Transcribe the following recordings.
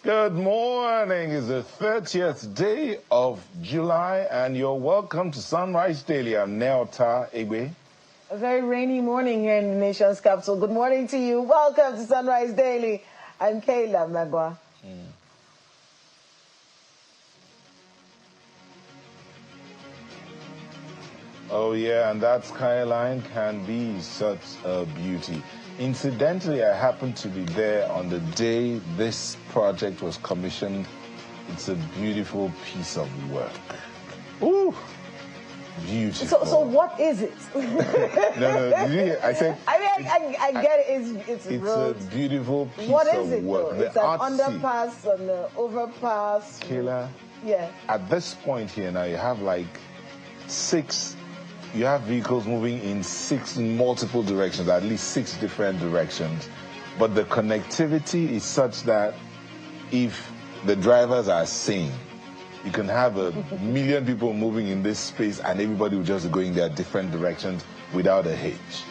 Good morning. It's the 30th day of July, and you're welcome to Sunrise Daily. I'm Neota Egbe. A very rainy morning here in the nation's capital. Good morning to you. Welcome to Sunrise Daily. I'm Kayla Magwa. Oh yeah, and that skyline can be such a beauty. Incidentally, I happened to be there on the day this project was commissioned. It's a beautiful piece of work. Ooh, beautiful. So what is it? No, I said. I get it. It's a beautiful piece what of is it, work. Though? It's an underpass and an overpass. Kayla. Yeah. At this point here now, you have like you have vehicles moving in multiple directions, at least 6 different directions. But the connectivity is such that if the drivers are sane, you can have a million people moving in this space and everybody will just go in their different directions without a hitch.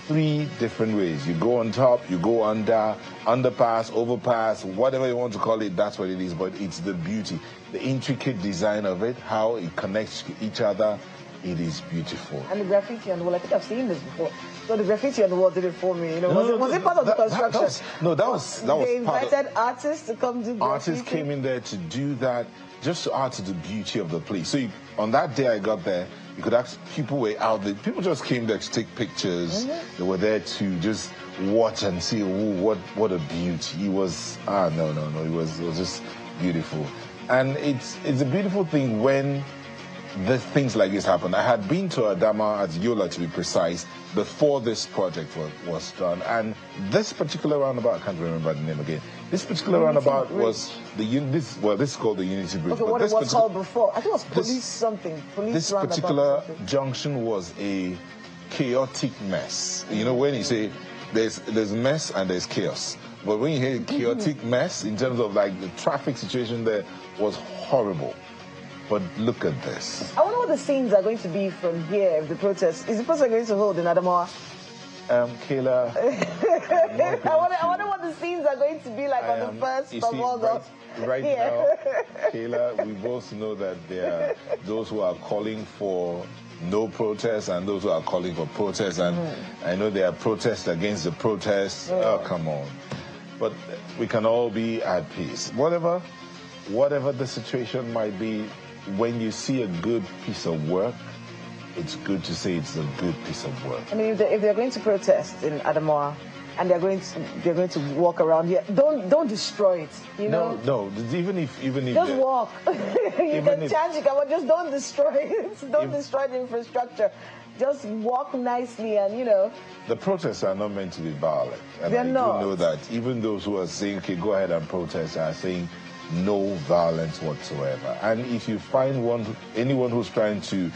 3 different ways. You go on top, you go under, underpass, overpass, whatever you want to call it, that's what it is. But it's the beauty, the intricate design of it, how it connects to each other. It is beautiful. And the graffiti on the wall, I think I've seen this before. So the graffiti on the wall did it for me. You know, was it part of the construction? That was They invited artists to come do graffiti. Artists came in there to do that, just to add to the beauty of the place. So on that day I got there, you could ask, people were out there. People just came there to take pictures. They were there to just watch and see, ooh, what a beauty. It was, it was just beautiful. And it's a beautiful thing when things like this happen. I had been to Adama, at Yola to be precise, before this project was done. And this particular roundabout, I can't remember the name again. This particular roundabout was this is called the Unity Bridge. Okay, what it was called before? I think it was Police This particular junction was a chaotic mess. You know, when you say there's mess and there's chaos. But when you hear chaotic mess, in terms of like the traffic situation there was horrible. But look at this. I wonder what the scenes are going to be from here if the protest. Is the protest going to hold in Adamawa? Kayla. I wonder what the scenes are going to be like on the 1st of August. Right now, Kayla, we both know that there are those who are calling for no protest and those who are calling for protest. And I know there are protests against the protests. Oh, come on. But we can all be at peace. Whatever the situation might be, when you see a good piece of work, it's good to say it's a good piece of work. I mean, if they're going to protest in Adamawa and they're going to walk around here, don't destroy it. You know? No. Even if just walk. You can chant, but just don't destroy it. Don't destroy the infrastructure. Just walk nicely, and the protests are not meant to be violent. And they're not. Do know that. Even those who are saying, okay, go ahead and protest, are saying no violence whatsoever. And if you find anyone who's trying to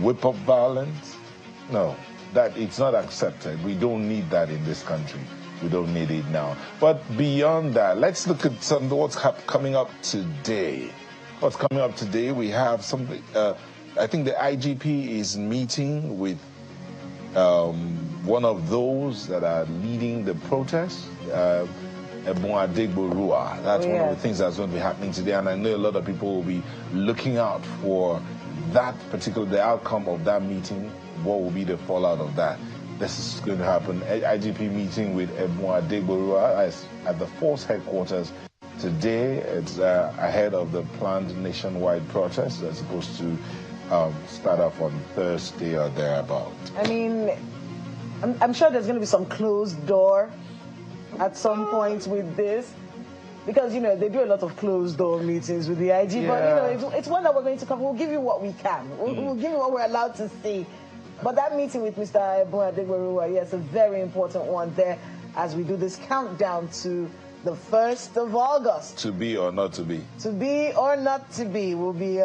whip up violence, no, that it's not accepted. We don't need that in this country. We don't need it now. But beyond that, let's look at what's coming up today. What's coming up today? We have something. I think the IGP is meeting with one of those that are leading the protest. That's one of the things that's going to be happening today, and I know a lot of people will be looking out for the outcome of that meeting. What will be the fallout of that? This is going to happen. IGP meeting with Ebon Adegborua at the force headquarters today. It's ahead of the planned nationwide protest that's supposed to start off on Thursday or thereabout. I mean, I'm sure there's going to be some closed door at some point with this, because they do a lot of closed door meetings with the IG. But it's one that we're going to cover. We'll give you what we can. We'll give you what we're allowed to see. But that meeting with Mr. Ebon Adegborua, yes, a very important one there as we do this countdown to the 1st of August. To be or not to be. To be or not to be. We'll be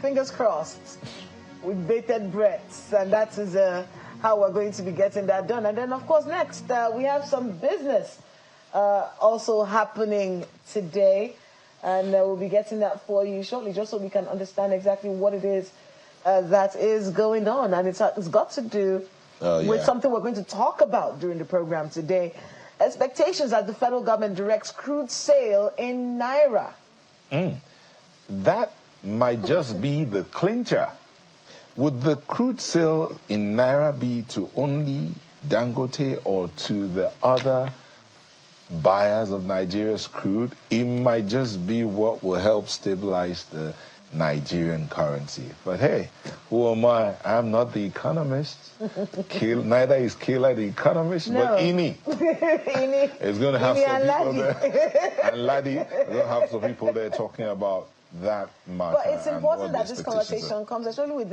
fingers crossed with bated breaths, and that is how we're going to be getting that done. And then, of course, next we have some business also happening today, and we'll be getting that for you shortly, just so we can understand exactly what it is that is going on. And it's got to do with something we're going to talk about during the program today. expectations as the federal government directs crude sale in Naira. That might just be the clincher. Would the crude sale in Naira be to only Dangote or to the other buyers of Nigeria's crude? It might just be what will help stabilize the Nigerian currency. But hey, who am I? I'm not the economist. Neither is Kayla the economist, no. but Ini is going to have some people there. And Laddie is going to have some people there talking about that matter. But it's important that this conversation comes, especially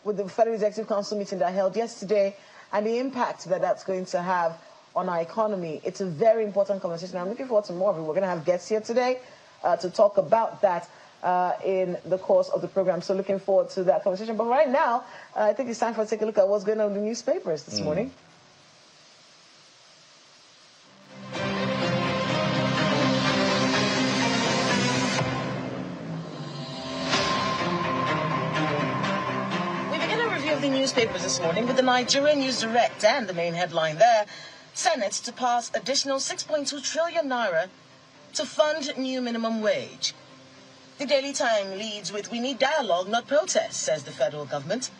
with the Federal Executive Council meeting that held yesterday and the impact that that's going to have on our economy. It's a very important conversation. I'm looking forward to more of it. We're going to have guests here today to talk about that in the course of the program. So looking forward to that conversation. But right now, I think it's time for us to take a look at what's going on in the newspapers this morning. The newspapers this morning with the Nigerian News Direct and the main headline there: Senate to pass additional 6.2 trillion naira to fund new minimum wage. The Daily Time leads with "We need dialogue, not protest," says the federal government.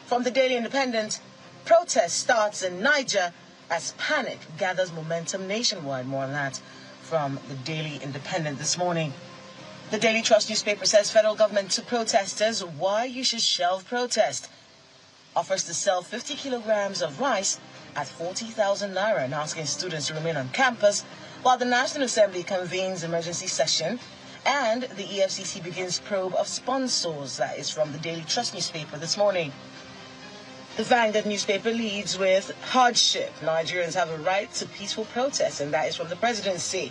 From the Daily Independent, protest starts in Niger as panic gathers momentum nationwide. More on that from the Daily Independent this morning. The Daily Trust newspaper says federal government to protesters why you should shelve protest. Offers to sell 50 kilograms of rice at 40,000 naira and asking students to remain on campus while the National Assembly convenes emergency session and the EFCC begins probe of sponsors. That is from the Daily Trust newspaper this morning. The Vanguard newspaper leads with hardship. Nigerians have a right to peaceful protest, and that is from the presidency.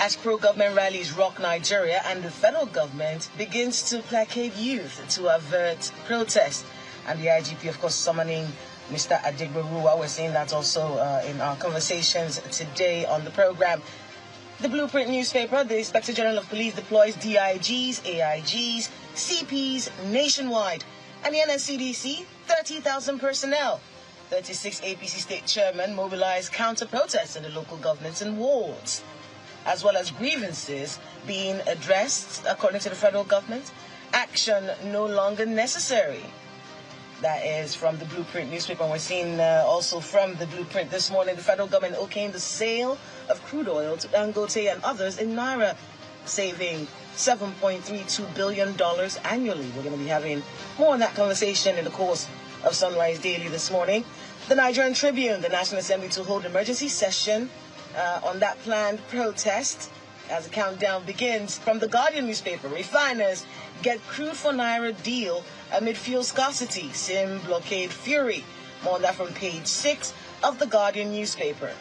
As pro-government rallies rock Nigeria and the federal government begins to placate youth to avert protest. And the IGP, of course, summoning Mr. Adigberuwa. We're seeing that also in our conversations today on the program. The Blueprint newspaper, the Inspector General of Police deploys DIGs, AIGs, CPs nationwide. And the NSCDC, 30,000 personnel. 36 APC state chairmen mobilize counter-protests in the local governments and wards, as well as grievances being addressed, according to the federal government. Action no longer necessary. That is from the Blueprint newspaper. And we're seeing also from the Blueprint this morning, the federal government okaying the sale of crude oil to Dangote and others in Naira, saving $7.32 billion annually. We're going to be having more on that conversation in the course of Sunrise Daily this morning. The Nigerian Tribune, the National Assembly to hold emergency session on that planned protest as the countdown begins. From the Guardian newspaper, refiners get crude for Naira deal amid fuel scarcity, SIM blockade fury. More on that from page 6 of the Guardian newspaper.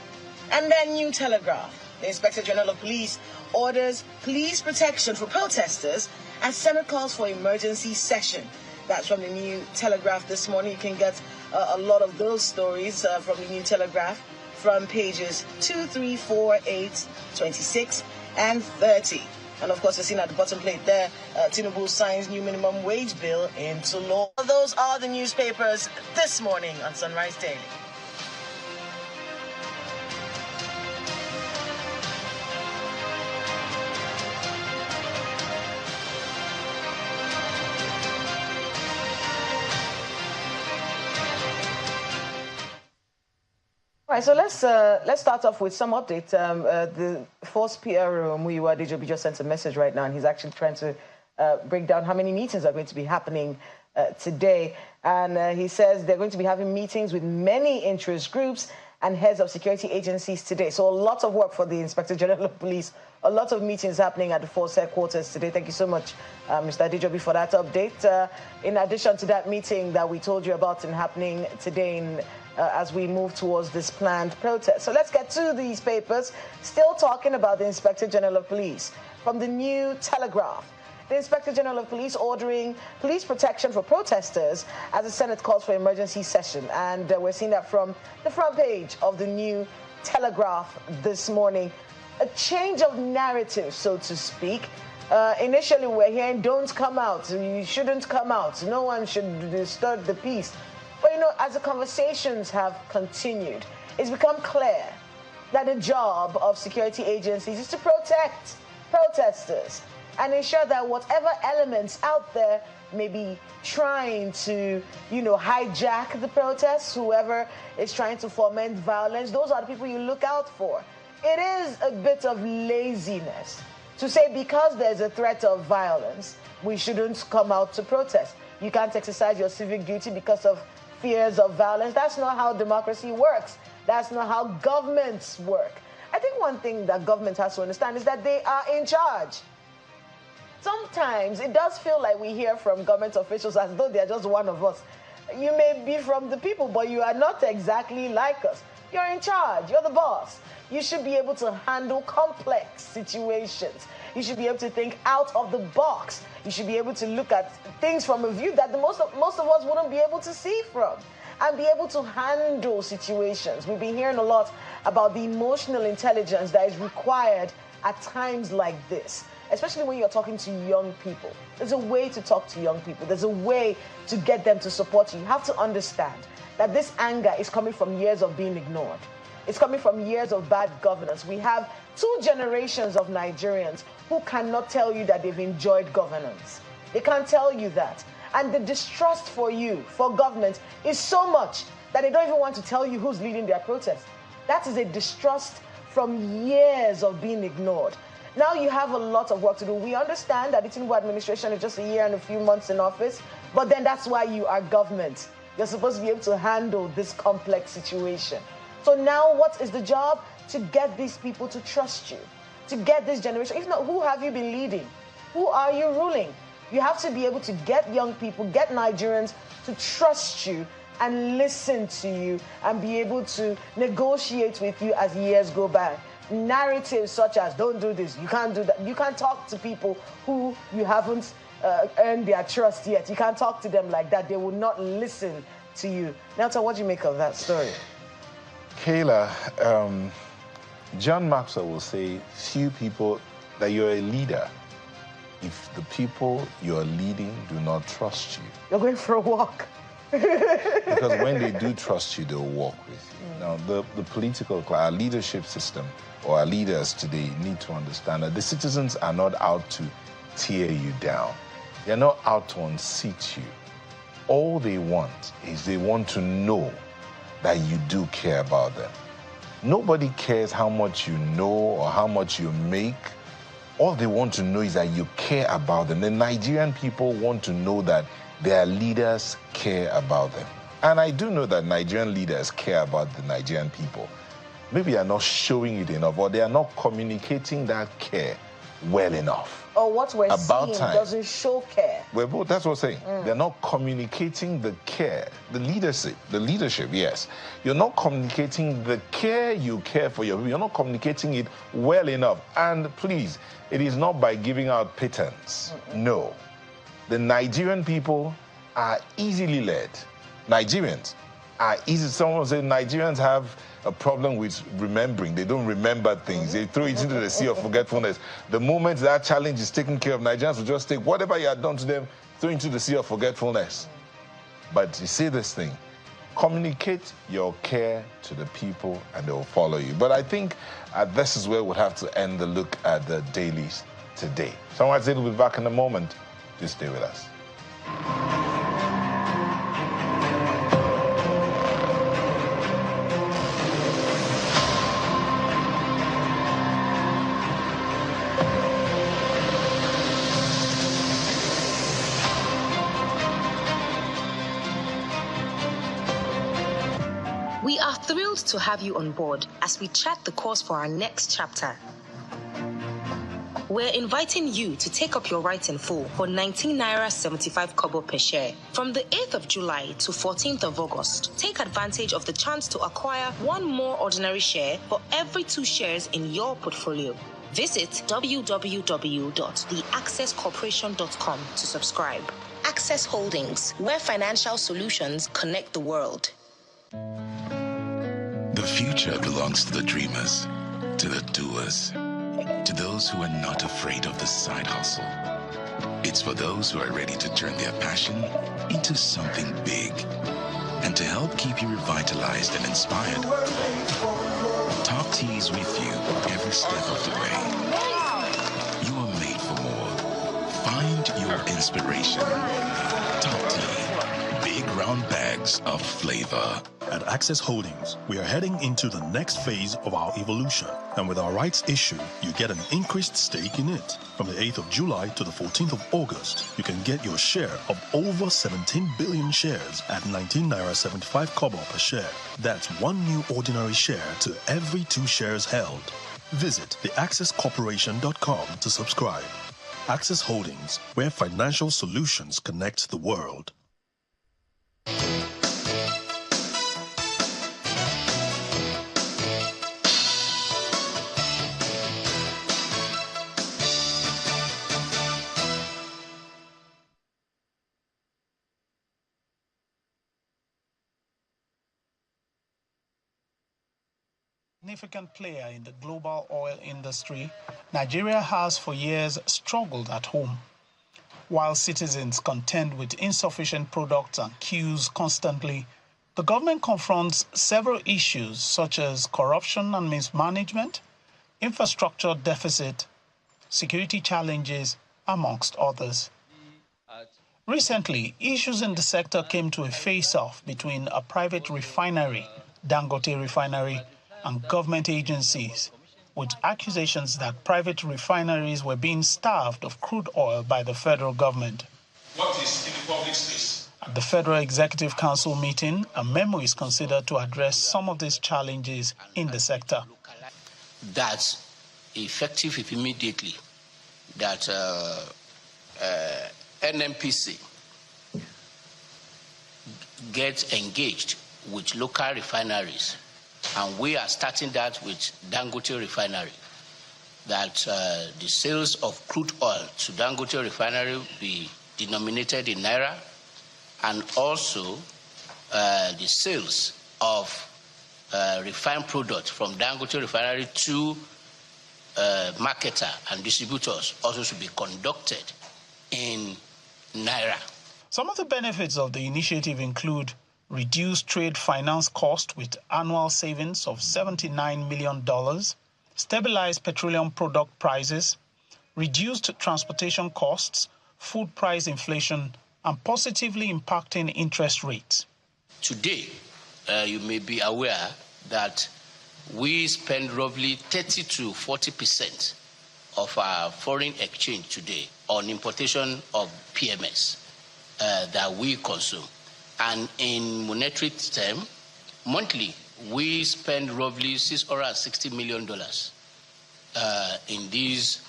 And then New Telegraph. The Inspector General of Police orders police protection for protesters as Senate calls for emergency session. That's from the New Telegraph this morning. You can get a lot of those stories from the New Telegraph from pages 2, 3, 4, 8, 26, and 30. And of course, you're seeing at the bottom plate there, Tinubu signs new minimum wage bill into law. Those are the newspapers this morning on Sunrise Daily. All right, so let's start off with some update. The Force PR Muyiwa Dejobi just sent a message right now, and he's actually trying to break down how many meetings are going to be happening today. And he says they're going to be having meetings with many interest groups and heads of security agencies today. So a lot of work for the Inspector General of Police. A lot of meetings happening at the Force headquarters today. Thank you so much, Mr. Dejobi, for that update. In addition to that meeting that we told you about and happening today as we move towards this planned protest. So let's get to these papers. Still talking about the Inspector General of Police. From the New Telegraph, the Inspector General of Police ordering police protection for protesters as the Senate calls for emergency session. And we're seeing that from the front page of the New Telegraph this morning. A change of narrative, so to speak. Initially, we're hearing, don't come out, you shouldn't come out, no one should disturb the peace. But, you know, as the conversations have continued, it's become clear that the job of security agencies is to protect protesters and ensure that whatever elements out there may be trying to, hijack the protests, whoever is trying to foment violence, those are the people you look out for. It is a bit of laziness to say because there's a threat of violence, we shouldn't come out to protest. You can't exercise your civic duty because of fears of violence. That's not how democracy works. That's not how governments work. I think one thing that government has to understand is that they are in charge. Sometimes it does feel like we hear from government officials as though they're just one of us. You may be from the people, but you are not exactly like us. You're in charge. You're the boss. You should be able to handle complex situations. You should be able to think out of the box. You should be able to look at things from a view that most of us wouldn't be able to see from, and be able to handle situations. We've been hearing a lot about the emotional intelligence that is required at times like this, especially when you're talking to young people. There's a way to talk to young people. There's a way to get them to support you. You have to understand that this anger is coming from years of being ignored. It's coming from years of bad governance. We have 2 generations of Nigerians who cannot tell you that they've enjoyed governance. They can't tell you that. And the distrust for you, for government, is so much that they don't even want to tell you who's leading their protest. That is a distrust from years of being ignored. Now you have a lot of work to do. We understand that the Tinubu administration is just a year and a few months in office, but then that's why you are government. You're supposed to be able to handle this complex situation. So now what is the job? To get these people to trust you, to get this generation. If not, who have you been leading? Who are you ruling? You have to be able to get young people, get Nigerians to trust you and listen to you and be able to negotiate with you as years go by. Narratives such as, don't do this, you can't do that. You can't talk to people who you haven't earned their trust yet. You can't talk to them like that. They will not listen to you. Nelson, what do you make of that story? Kayla, John Maxwell will say, few people, that you're a leader if the people you're leading do not trust you. You're going for a walk. Because when they do trust you, they'll walk with you. Now, the political class, our leadership system, or our leaders today need to understand that the citizens are not out to tear you down. They're not out to unseat you. All they want is they want to know that you do care about them. Nobody cares how much you know or how much you make. All they want to know is that you care about them. The Nigerian people want to know that their leaders care about them. And I do know that Nigerian leaders care about the Nigerian people. Maybe they are not showing it enough, or they are not communicating that care well enough. Or what we're seeing doesn't show care. Well, that's what I'm saying. They're not communicating the care, the leadership, yes. You're not communicating the care you care for your people. You're not communicating it well enough. And please, it is not by giving out patents. No. The Nigerian people are easily led. Nigerians are easy. Someone said Nigerians have a problem with remembering. They don't remember things. They throw it into the sea of forgetfulness. The moment that challenge is taken care of, Nigerians will just take whatever you had done to them, throw into the sea of forgetfulness. But you see this thing, communicate your care to the people and they will follow you. But I think this is where we'll have to end the look at the dailies today. Someone said we'll be back in a moment. Just stay with us. We are thrilled to have you on board as we chart the course for our next chapter. We're inviting you to take up your rights in full for 19 naira 75 kobo per share. From the 8th of July to 14th of August, take advantage of the chance to acquire one more ordinary share for every 2 shares in your portfolio. Visit www.theaccesscorporation.com to subscribe. Access Holdings, where financial solutions connect the world. The future belongs to the dreamers, to the doers, to those who are not afraid of the side hustle. It's for those who are ready to turn their passion into something big. And to help keep you revitalized and inspired, Top Tea is with you every step of the way. You are made for more. Find your inspiration. Top Tea. Big round bags of flavor. At Access Holdings, we are heading into the next phase of our evolution. And with our rights issue, you get an increased stake in it. From the 8th of July to the 14th of August, you can get your share of over 17 billion shares at 19 naira 75 kobo per share. That's one new ordinary share to every 2 shares held. Visit theaccesscorporation.com to subscribe. Access Holdings, where financial solutions connect the world. Significant player in the global oil industry, Nigeria has for years struggled at home. While citizens contend with insufficient products and queues constantly, the government confronts several issues such as corruption and mismanagement, infrastructure deficit, security challenges, amongst others. Recently, issues in the sector came to a face-off between a private refinery, Dangote Refinery, and government agencies, with accusations that private refineries were being starved of crude oil by the federal government. What is in the public space? At the Federal Executive Council meeting, a memo is considered to address some of these challenges in the sector. That's effective immediately, that NNPC gets engaged with local refineries. And we are starting that with Dangote Refinery, that the sales of crude oil to Dangote Refinery be denominated in Naira, and also the sales of refined products from Dangote Refinery to marketer and distributors also should be conducted in Naira. Some of the benefits of the initiative include reduced trade finance cost with annual savings of $79 million, stabilized petroleum product prices, reduced transportation costs, food price inflation, and positively impacting interest rates. Today, you may be aware that we spend roughly 30 to 40% of our foreign exchange today on importation of PMS that we consume. And in monetary terms, monthly, we spend roughly $660 million in these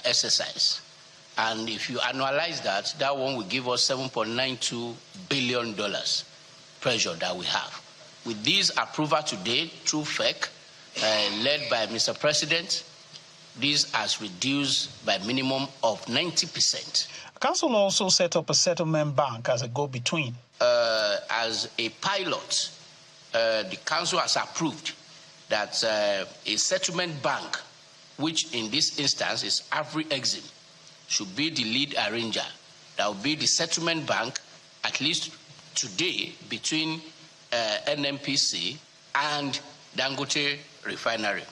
exercise. And if you annualize that, that one will give us $7.92 billion pressure that we have. With this approval today through FEC, led by Mr. President, this has reduced by minimum of 90%. The council also set up a settlement bank as a go-between. As a pilot, the council has approved that a settlement bank, which in this instance is Afri-Exim, should be the lead arranger. That will be the settlement bank, at least today, between NNPC and Dangote Refinery.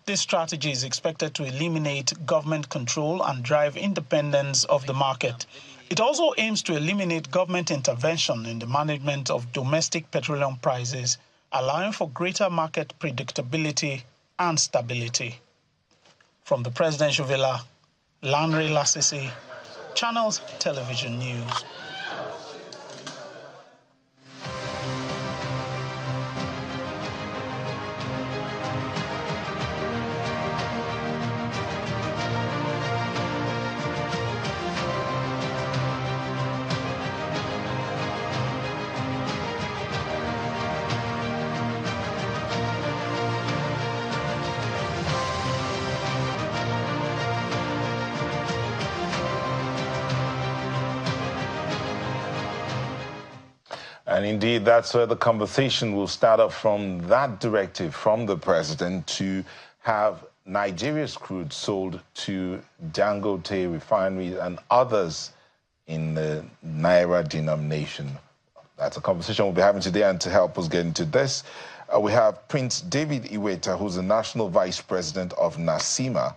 This strategy is expected to eliminate government control and drive independence of the market. It also aims to eliminate government intervention in the management of domestic petroleum prices, allowing for greater market predictability and stability. From the Presidential Villa, Lanre Lasisi, Channels Television News. And indeed, that's where the conversation will start off, from that directive from the president to have Nigeria's crude sold to Dangote refineries and others in the Naira denomination. That's a conversation we'll be having today, and to help us get into this, we have Prince David Iweta, who's the National Vice President of NACIMA,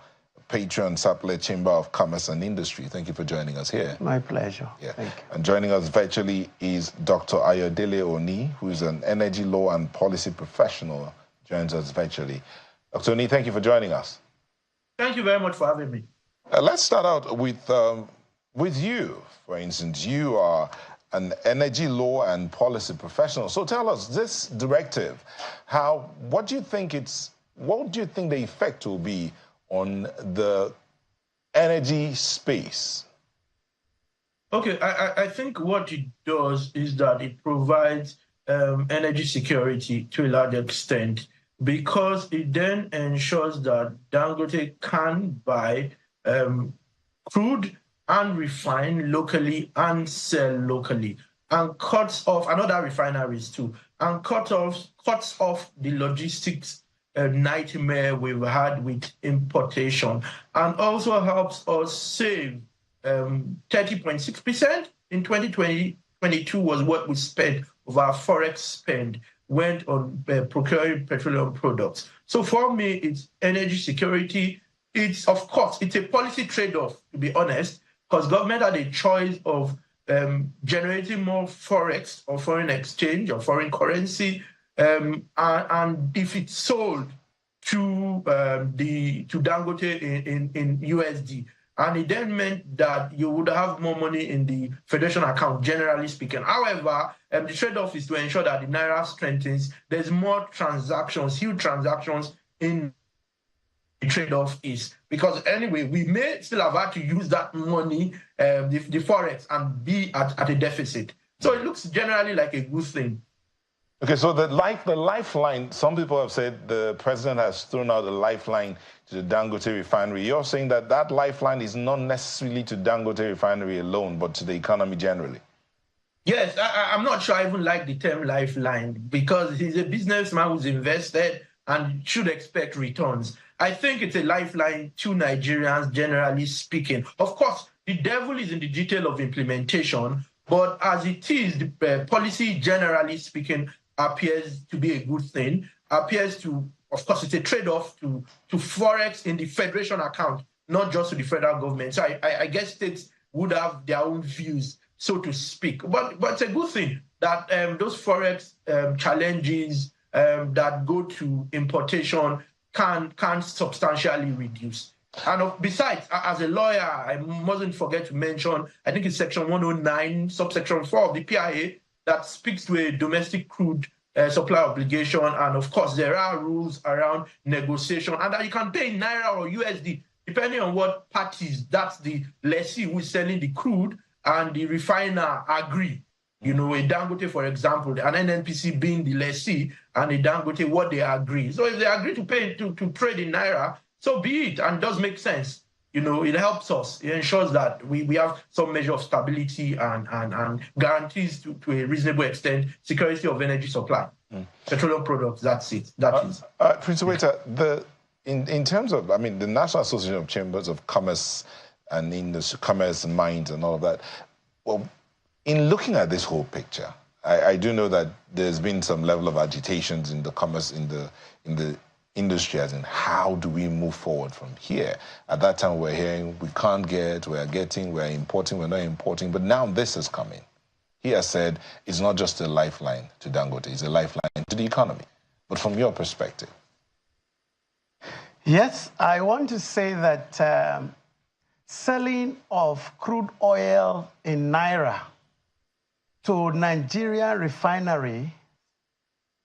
Patron Sapele Chamber of Commerce and Industry. Thank you for joining us here. My pleasure. Yeah. Thank you. And joining us virtually is Dr. Ayodele Oni, who is an energy law and policy professional, joins us virtually. Dr. Oni, thank you for joining us. Thank you very much for having me. Let's start out with you. For instance, you are an energy law and policy professional. So tell us, this directive, what do you think the effect will be on the energy space? Okay, I think what it does is that it provides energy security to a large extent, because it then ensures that Dangote can buy crude and refine locally and sell locally, and cuts off, and other refineries too, and cuts off the logistics nightmare we've had with importation, and also helps us save 30.6% in 2022 was what we spent of our forex spend went on procuring petroleum products. So for me, it's energy security. It's, of course, it's a policy trade-off, to be honest, because government had a choice of generating more forex or foreign exchange or foreign currency, and if it's sold to Dangote in USD, and it then meant that you would have more money in the Federation account, generally speaking. However, the trade-off is to ensure that the Naira strengthens. There's more transactions, huge transactions in the trade-off is. Because anyway, we may still have had to use that money, the forex, and be at a deficit. So it looks generally like a good thing. Okay, so the lifeline, some people have said the president has thrown out a lifeline to the Dangote refinery. You're saying that that lifeline is not necessarily to Dangote refinery alone, but to the economy generally. Yes, I'm not sure I even like the term lifeline, because he's a businessman who's invested and should expect returns. I think it's a lifeline to Nigerians, generally speaking. Of course, the devil is in the detail of implementation, but as it is, the policy, generally speaking, appears to be a good thing, appears to, of course, it's a trade-off to forex in the Federation account, not just to the federal government. So I guess states would have their own views, so to speak. But it's a good thing that those forex challenges that go to importation can substantially reduce. And besides, as a lawyer, I mustn't forget to mention, I think it's section 109, subsection 4 of the PIA, that speaks to a domestic crude supply obligation. And of course, there are rules around negotiation, and that you can pay in Naira or USD, depending on what parties, that's the lessee who is selling the crude and the refiner agree. You know, a Dangote, for example, an NNPC being the lessee, and a Dangote, what they agree. So if they agree to pay to trade in Naira, so be it, and it does make sense. You know, it helps us. It ensures that we have some measure of stability and guarantees to a reasonable extent security of energy supply. Petroleum products, that's it. That is. Prince Iweta, in terms of, I mean, the National Association of Chambers of Commerce and Industry, Commerce and Mines and all of that, well, in looking at this whole picture, I do know that there's been some level of agitations in the commerce, in the industry, as in how do we move forward from here? At that time, we're hearing we can't get, we're importing, we're not importing. But now this is coming. He has said it's not just a lifeline to Dangote, it's a lifeline to the economy. But from your perspective? Yes, I want to say that selling of crude oil in Naira to Nigerian refinery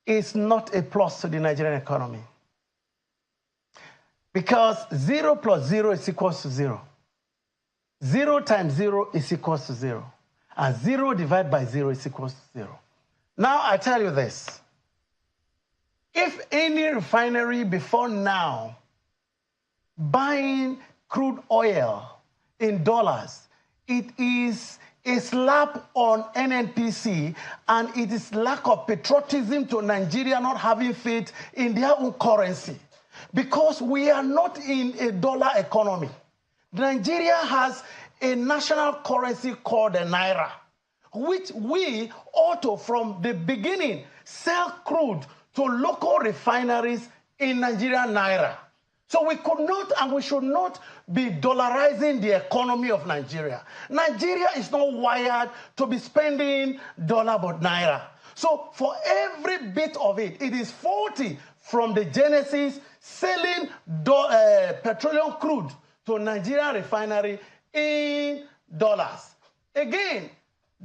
is not a plus to the Nigerian economy. Because 0 plus 0 is equals to 0. 0 times 0 is equals to 0. And 0 divided by 0 is equals to 0. Now, I tell you this. If any refinery before now buying crude oil in dollars, it is a slap on NNPC, and it is lack of patriotism to Nigeria not having faith in their own currency. Because we are not in a dollar economy. Nigeria has a national currency called the Naira. which we ought to, from the beginning, sell crude to local refineries in Nigerian naira. So we could not and we should not be dollarizing the economy of Nigeria. Nigeria is not wired to be spending dollar but naira. So for every bit of it, it is faulty from the genesis selling petroleum crude to Nigerian refinery in dollars. Again,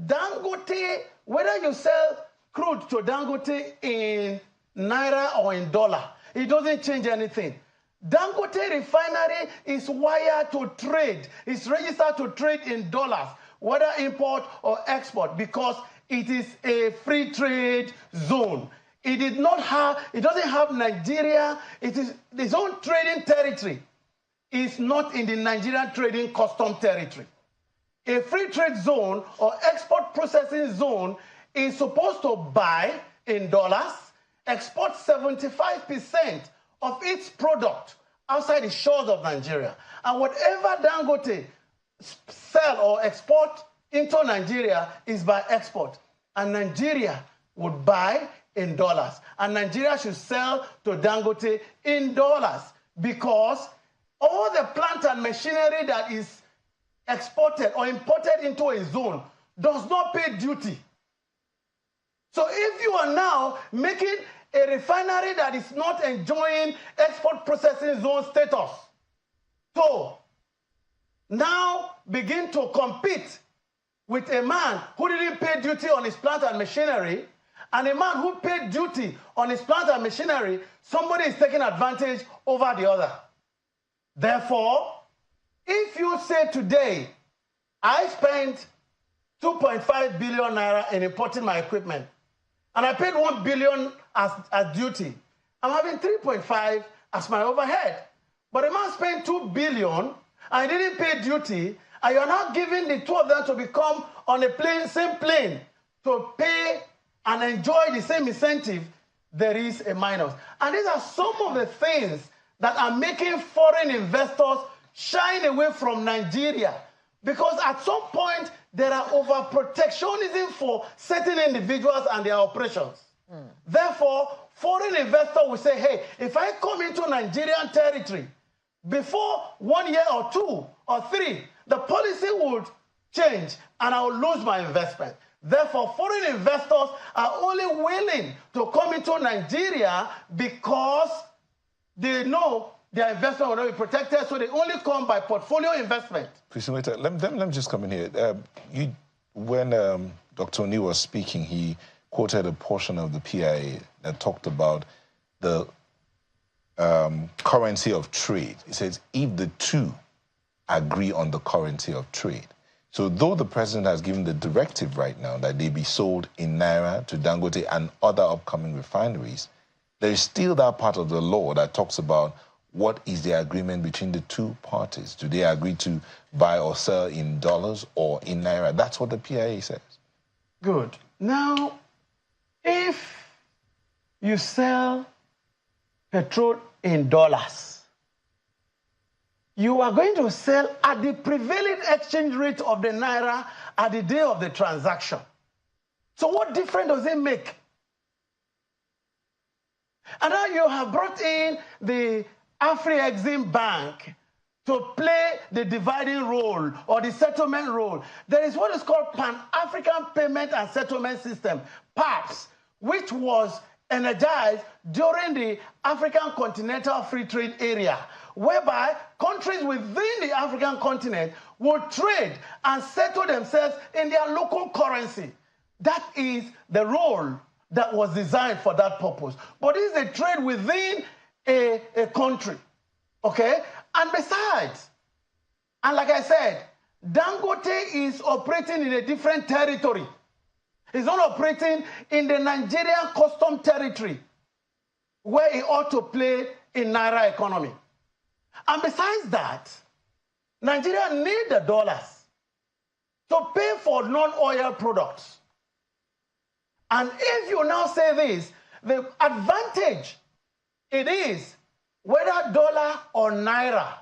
Dangote, whether you sell crude to Dangote in naira or in dollar, it doesn't change anything. Dangote refinery is wired to trade. It's registered to trade in dollars, whether import or export, because it is a free trade zone. It doesn't have Nigeria. It is its own trading territory. It's not in the Nigerian trading custom territory. A free trade zone or export processing zone is supposed to buy in dollars, export 75% of its product outside the shores of Nigeria. And whatever Dangote sell or export into Nigeria is by export. And Nigeria would buy in dollars. And Nigeria should sell to Dangote in dollars, because all the plant and machinery that is exported or imported into a zone does not pay duty. So if you are now making a refinery that is not enjoying export processing zone status, so now begin to compete with a man who didn't pay duty on his plant and machinery, and a man who paid duty on his plant and machinery, somebody is taking advantage over the other. Therefore, if you say today, I spent 2.5 billion naira in importing my equipment, and I paid 1 billion as duty, I'm having 3.5 as my overhead. But a man spent 2 billion and didn't pay duty, and you're now giving the two of them to become on a same plane to pay and enjoy the same incentive. There is a minus. And these are some of the things that are making foreign investors shy away from Nigeria. Because at some point, there are overprotectionism for certain individuals and their operations. Therefore, foreign investors will say, hey, if I come into Nigerian territory, before 1 year or 2 or 3, the policy would change and I will lose my investment. Therefore, foreign investors are only willing to come into Nigeria because they know their investment will not be protected, so they only come by portfolio investment. Christian, let me just come in here. When Dr. Oni was speaking, he quoted a portion of the PIA that talked about the currency of trade. He says, if the two agree on the currency of trade. So though the president has given the directive right now that they be sold in naira to Dangote and other upcoming refineries, there is still that part of the law that talks about what is the agreement between the two parties. Do they agree to buy or sell in dollars or in naira? That's what the PIA says. Good. Now, if you sell petrol in dollars, you are going to sell at the prevailing exchange rate of the naira at the day of the transaction. So what difference does it make? And now you have brought in the Afri-Exim Bank to play the dividing role or the settlement role. There is what is called Pan-African Payment and Settlement System, PAPS, which was energized during the African Continental Free Trade Area, whereby countries within the African continent would trade and settle themselves in their local currency. That is the role that was designed for that purpose. But this is a trade within a country, okay? And besides, and like I said, Dangote is operating in a different territory. He's not operating in the Nigerian custom territory where he ought to play in Naira economy. And besides that, Nigeria needs the dollars to pay for non-oil products. And if you now say this, the advantage it is, whether dollar or naira,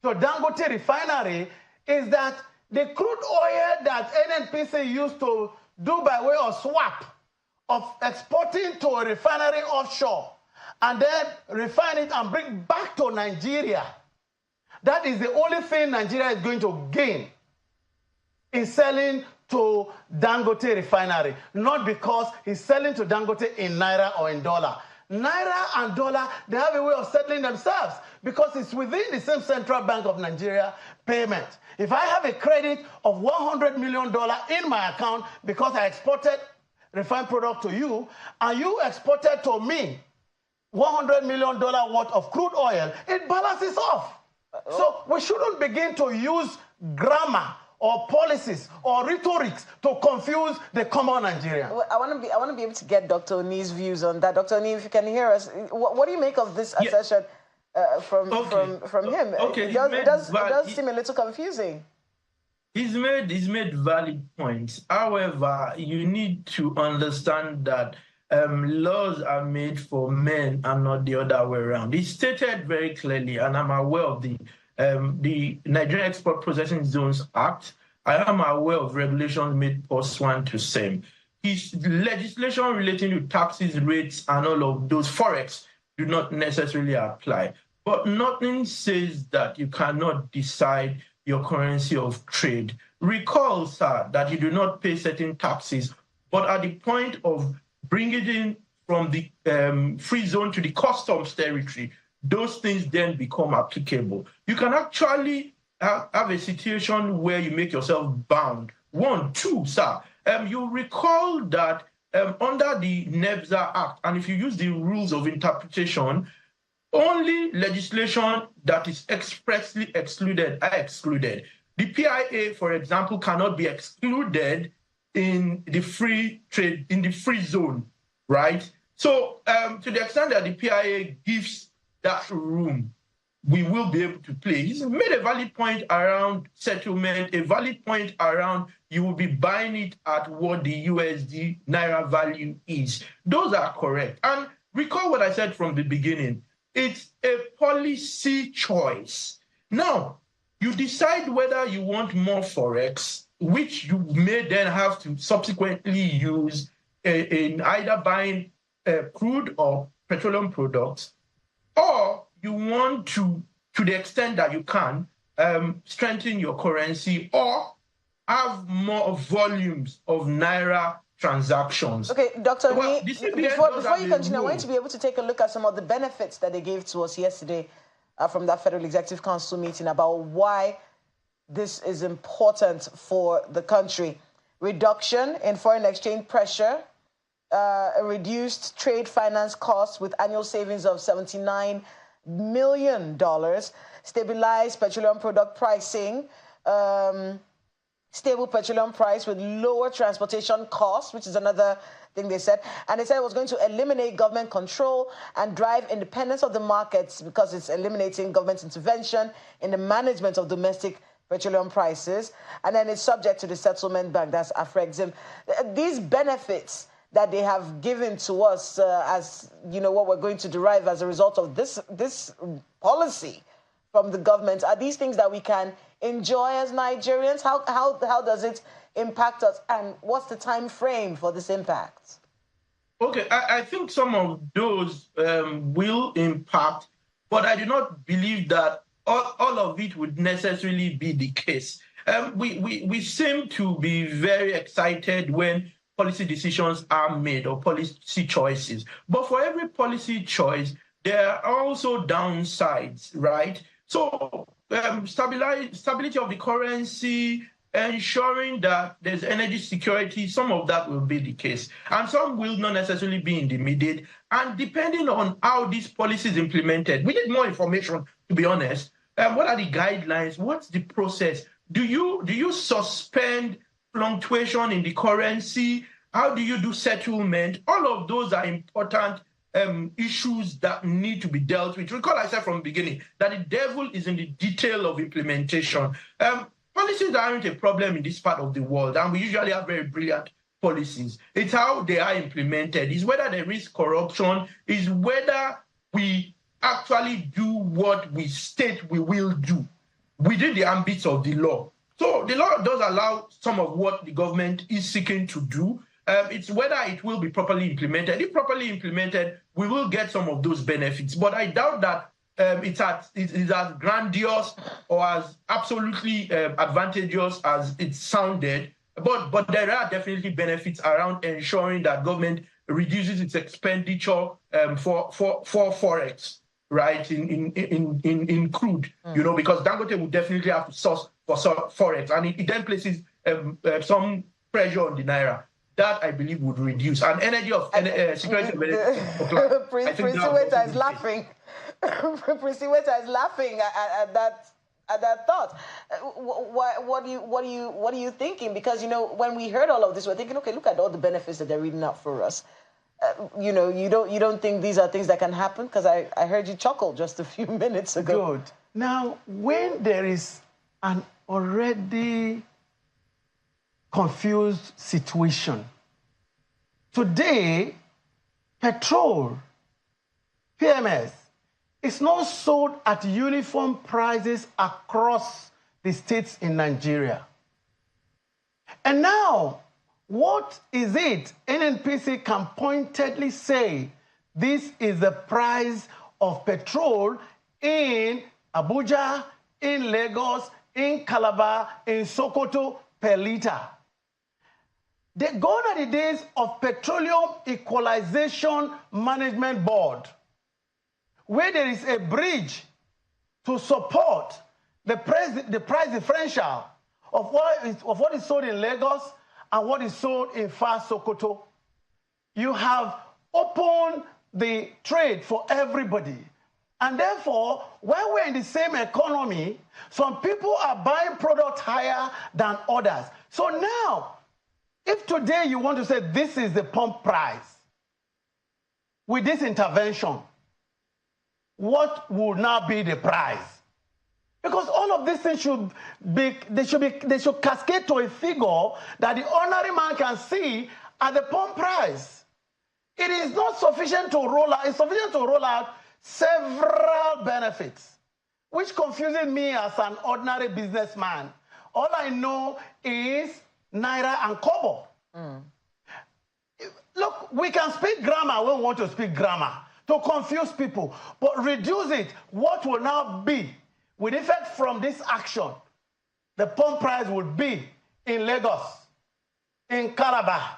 to Dangote refinery, is that The crude oil that NNPC used to do by way of swap of exporting to a refinery offshore and then refine it and bring back to Nigeria, that is the only thing Nigeria is going to gain in selling to Dangote refinery, not because he's selling to Dangote in naira or in dollar. Naira and dollar, they have a way of settling themselves because it's within the same Central Bank of Nigeria payment. If I have a credit of $100 million in my account because I exported refined product to you and you exported to me $100 million worth of crude oil, it balances off. So we shouldn't begin to use grammar or policies or rhetorics to confuse the common Nigerian. Well, I want to be able to get Dr. Oni's views on that. Dr. Oni, if you can hear us, what do you make of this assertion from him? Okay, It does seem a little confusing. He's made valid points. However, you need to understand that laws are made for men and not the other way around. It's stated very clearly, and I'm aware of the Nigerian Export Processing Zones Act. I am aware of regulations made pursuant to same. His legislation relating to taxes, rates, and all of those forex do not necessarily apply. But nothing says that you cannot decide your currency of trade. Recall, sir, that you do not pay certain taxes, but at the point of bringing it in from the free zone to the customs territory, those things then become applicable. You can actually have a situation where you make yourself bound. 1, 2, sir. You recall that under the NEBSA Act, and if you use the rules of interpretation, only legislation that is expressly excluded are excluded. The PIA, for example, cannot be excluded in the free trade, in the free zone, right? So to the extent that the PIA gives that room, we will be able to play. He's made a valid point around settlement, a valid point around you will be buying it at what the USD Naira value is. Those are correct. And recall what I said from the beginning. It's a policy choice. Now, you decide whether you want more forex, which you may then have to subsequently use in either buying crude or petroleum products, or you want to the extent that you can, strengthen your currency or have more volumes of Naira transactions. Okay, Dr. Lee, before you continue, I want you to be able to take a look at some of the benefits that they gave to us yesterday from that Federal Executive Council meeting about why this is important for the country. Reduction in foreign exchange pressure, a reduced trade finance costs with annual savings of $79 million, stabilized petroleum product pricing, stable petroleum price with lower transportation costs, which is another thing they said. And they said it was going to eliminate government control and drive independence of the markets because it's eliminating government intervention in the management of domestic petroleum prices. And then it's subject to the settlement bank, that's Afrexim. These benefits that they have given to us as, you know, what we're going to derive as a result of this policy from the government, are these things that we can enjoy as Nigerians? How does it impact us, and what's the time frame for this impact? Okay, I think some of those will impact, but I do not believe that all of it would necessarily be the case. We seem to be very excited when policy decisions are made or policy choices. But for every policy choice, there are also downsides, right? So stability of the currency, ensuring that there's energy security, some of that will be the case. And some will not necessarily be in the immediate. And depending on how this policy is implemented, we need more information, to be honest. What are the guidelines? What's the process? Do you suspend fluctuation in the currency? How do you do settlement? All of those are important issues that need to be dealt with. Recall I said from the beginning that the devil is in the detail of implementation. Policies aren't a problem in this part of the world, and we usually have very brilliant policies. It's how they are implemented. It's whether there is corruption, it's whether we actually do what we state we will do within the ambits of the law. So the law does allow some of what the government is seeking to do. It's whether it will be properly implemented. If properly implemented, we will get some of those benefits. But I doubt that it's as grandiose or as absolutely advantageous as it sounded. But there are definitely benefits around ensuring that government reduces its expenditure for forex, right? In crude, because Dangote would definitely have to source for forex, and it then places some pressure on the naira. That I believe would reduce and energy of security. Prissy Weta is laughing. Prissy Weta is laughing at that thought. What are you thinking? Because when we heard all of this, we're thinking, okay, look at all the benefits that they're reading out for us. You don't think these are things that can happen? Because I heard you chuckle just a few minutes ago. Good. Now, when there is an already confused situation, today, petrol, PMS, is not sold at uniform prices across the states in Nigeria. And now, what is it NNPC can pointedly say this is the price of petrol in Abuja, in Lagos, in Calabar, in Sokoto per liter? Gone are the days of Petroleum Equalization Management Board, where there is a bridge to support the price differential of what is sold in Lagos and what is sold in far Sokoto. You have opened the trade for everybody. And therefore, when we're in the same economy, some people are buying products higher than others. So now, if today you want to say this is the pump price, with this intervention, what would now be the price? Because all of these things should cascade to a figure that the ordinary man can see at the pump price. It is not sufficient to roll out. It's sufficient to roll out several benefits, which confuses me as an ordinary businessman. All I know is naira and kobo. Look, we can speak grammar when we want to speak grammar to confuse people, but reduce it. What will now be, with effect from this action, the pump price would be in Lagos, in Calabar,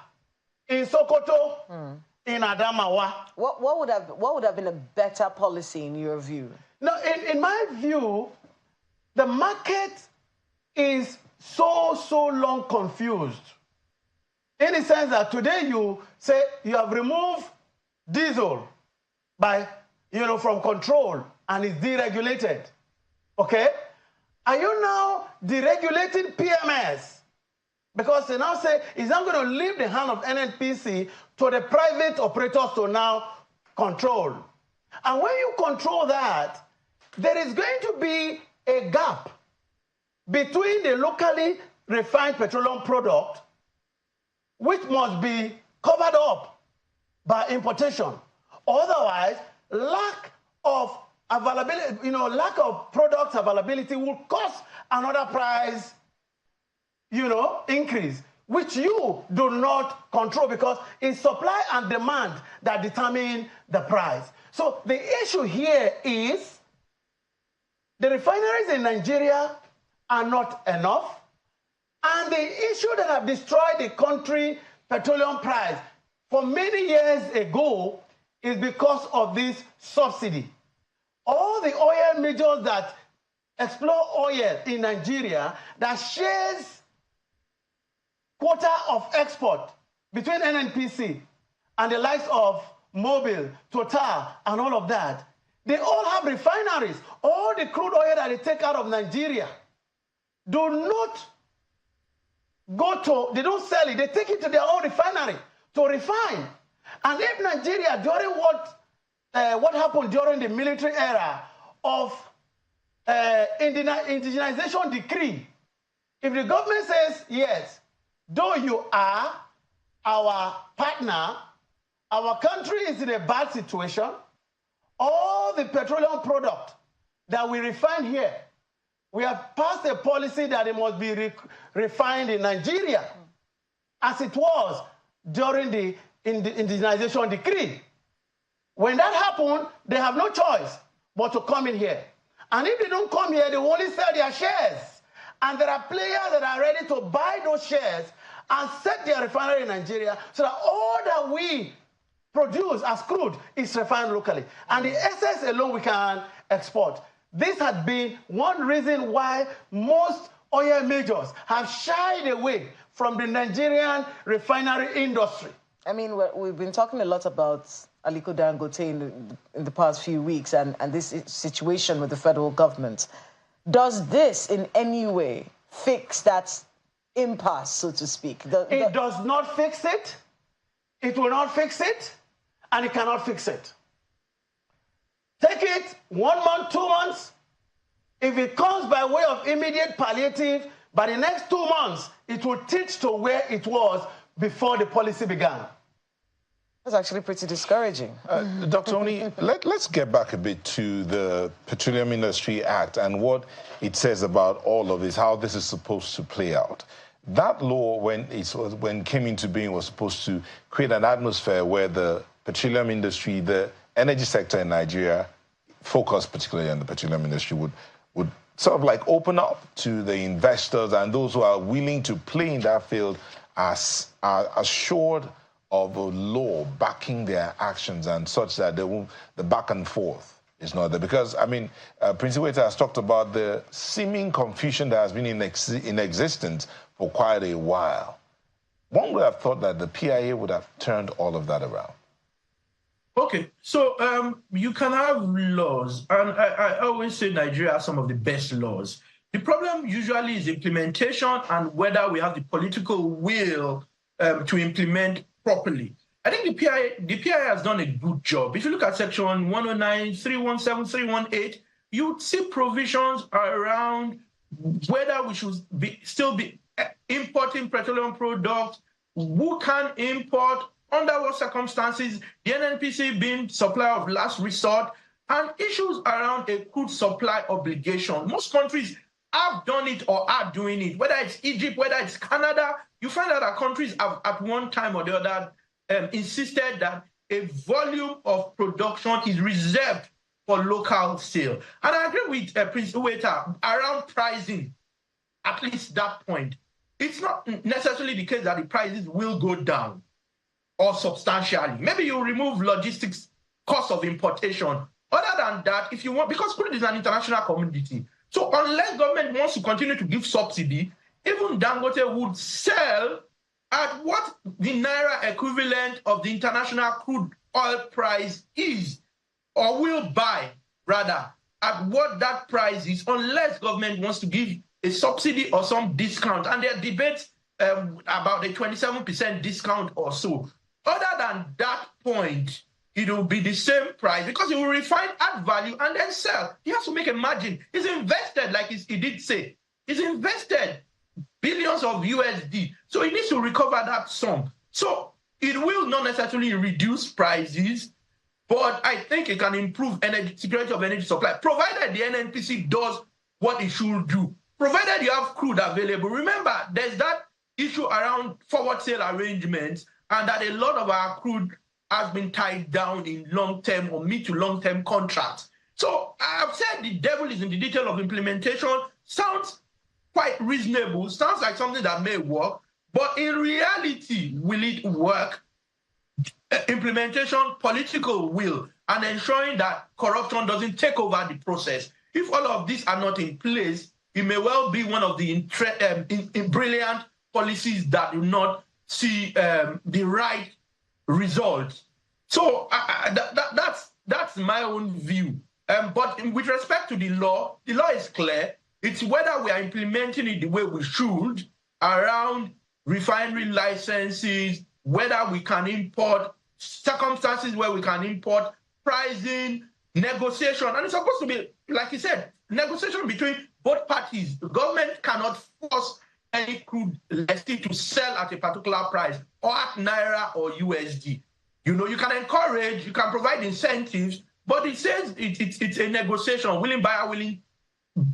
in Sokoto, in Adamawa. What would have been a better policy in your view? No, in my view, the market is so long confused. In the sense that today you say you have removed diesel from control and it's deregulated. Okay? Are you now deregulating PMS? Because they now say it's not going to leave the hand of NNPC to the private operators to now control. And when you control that, there is going to be a gap between the locally refined petroleum product, which must be covered up by importation. Otherwise, lack of availability, lack of product availability will cause another price, increase, which you do not control because it's supply and demand that determine the price. So the issue here is the refineries in Nigeria are not enough, and the issue that have destroyed the country petroleum price for many years ago is because of this subsidy. All the oil majors that explore oil in Nigeria that shares quota of export between NNPC and the likes of Mobil, Total, and all of that, they all have refineries. All the crude oil that they take out of Nigeria do not they don't sell it, they take it to their own refinery to refine. And if Nigeria, during what happened during the military era of indigenization decree, if the government says, yes, though you are our partner, our country is in a bad situation, all the petroleum product that we refine here We have passed a policy that it must be refined in Nigeria, as it was during the indigenization decree. When that happened, they have no choice but to come in here. And if they don't come here, they will only sell their shares. And there are players that are ready to buy those shares and set their refinery in Nigeria so that all that we produce as crude is refined locally. And the excess alone we can export. This had been one reason why most oil majors have shied away from the Nigerian refinery industry. I mean, we've been talking a lot about Aliko Dangote in the past few weeks and this situation with the federal government. Does this in any way fix that impasse, so to speak? It does not fix it. It will not fix it. And it cannot fix it. Take it 1 month, 2 months. If it comes by way of immediate palliative, by the next 2 months, it will teach to where it was before the policy began. That's actually pretty discouraging. Dr. Oni, let's get back a bit to the Petroleum Industry Act and what it says about all of this, how this is supposed to play out. That law, when it came into being, was supposed to create an atmosphere where the petroleum industry, the energy sector in Nigeria, focused particularly on the petroleum industry, would sort of like open up to the investors and those who are willing to play in that field as assured of a law backing their actions and such that the back and forth is not there. Because, I mean, Prince Iweta has talked about the seeming confusion that has been in existence for quite a while. One would have thought that the PIA would have turned all of that around. Okay, so you can have laws, and I always say Nigeria has some of the best laws. The problem usually is implementation and whether we have the political will to implement properly. I think the PIA has done a good job. If you look at Section 109, 317, 318, you would see provisions around whether we should still be importing petroleum products, who can import, under what circumstances, the NNPC being supplier of last resort, and issues around a crude supply obligation. Most countries have done it or are doing it, whether it's Egypt, whether it's Canada. You find out that countries have at one time or the other insisted that a volume of production is reserved for local sale. And I agree with Prince Iweta around pricing, at least that point. It's not necessarily the case that the prices will go down or substantially. Maybe you remove logistics cost of importation. Other than that, if you want, because crude is an international commodity. So unless government wants to continue to give subsidy, even Dangote would sell at what the Naira equivalent of the international crude oil price is, or will buy, rather, at what that price is, unless government wants to give a subsidy or some discount. And there are debates about a 27% discount or so. Other than that point, it will be the same price because he will refine, add value, and then sell. He has to make a margin. He's invested, like he did say. He's invested billions of USD. So he needs to recover that sum. So it will not necessarily reduce prices, but I think it can improve security of energy supply, provided the NNPC does what it should do. Provided you have crude available. Remember, there's that issue around forward sale arrangements, and that a lot of our crude has been tied down in long-term or mid to long-term contracts. So I've said the devil is in the detail of implementation. Sounds quite reasonable, sounds like something that may work, but in reality, will it work? Implementation, political will, and ensuring that corruption doesn't take over the process. If all of these are not in place, it may well be one of the brilliant policies that do not see the right results. So that's my own view. But with respect to the law is clear. It's whether we are implementing it the way we should around refinery licenses, whether we can import, circumstances where we can import, pricing, negotiation. And it's supposed to be, like you said, negotiation between both parties. The government cannot force any crude lessee to sell at a particular price or at Naira or USD. You know, you can encourage, you can provide incentives, but it says it's a negotiation, willing buyer, willing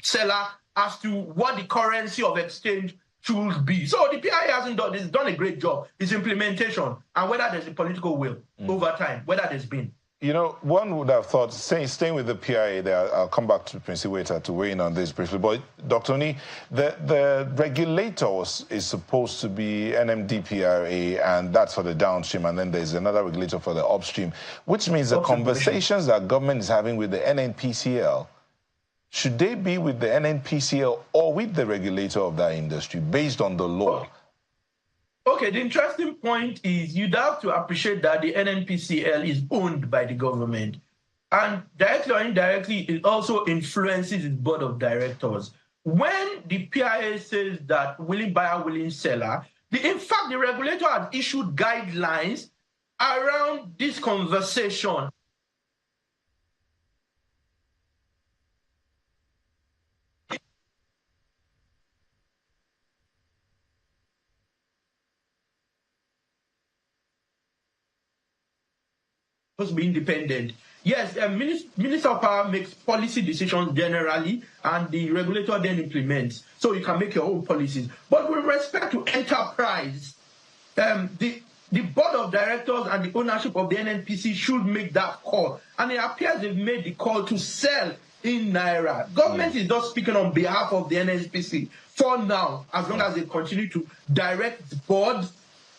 seller, as to what the currency of exchange should be. So the PIA hasn't done a great job. It's implementation and whether there's a political will over time, whether there's been. You know, one would have thought, staying with the PIA there, I'll come back to Prince Iweta to weigh in on this briefly, but Dr. Oni, the regulator is supposed to be NMDPRA, and that's for the downstream, and then there's another regulator for the upstream, which means the conversations that government is having with the NNPCL, should they be with the NNPCL or with the regulator of that industry based on the law? Okay, the interesting point is you'd have to appreciate that the NNPCL is owned by the government. And directly or indirectly, it also influences its board of directors. When the PIA says that willing buyer, willing seller, in fact, the regulator has issued guidelines around this conversation. To be independent. Yes, Minister of Power makes policy decisions generally, and the regulator then implements. So you can make your own policies. But with respect to enterprise, the board of directors and the ownership of the NNPC should make that call. And it appears they've made the call to sell in Naira. Government is not speaking on behalf of the NNPC for now, as long as they continue to direct the board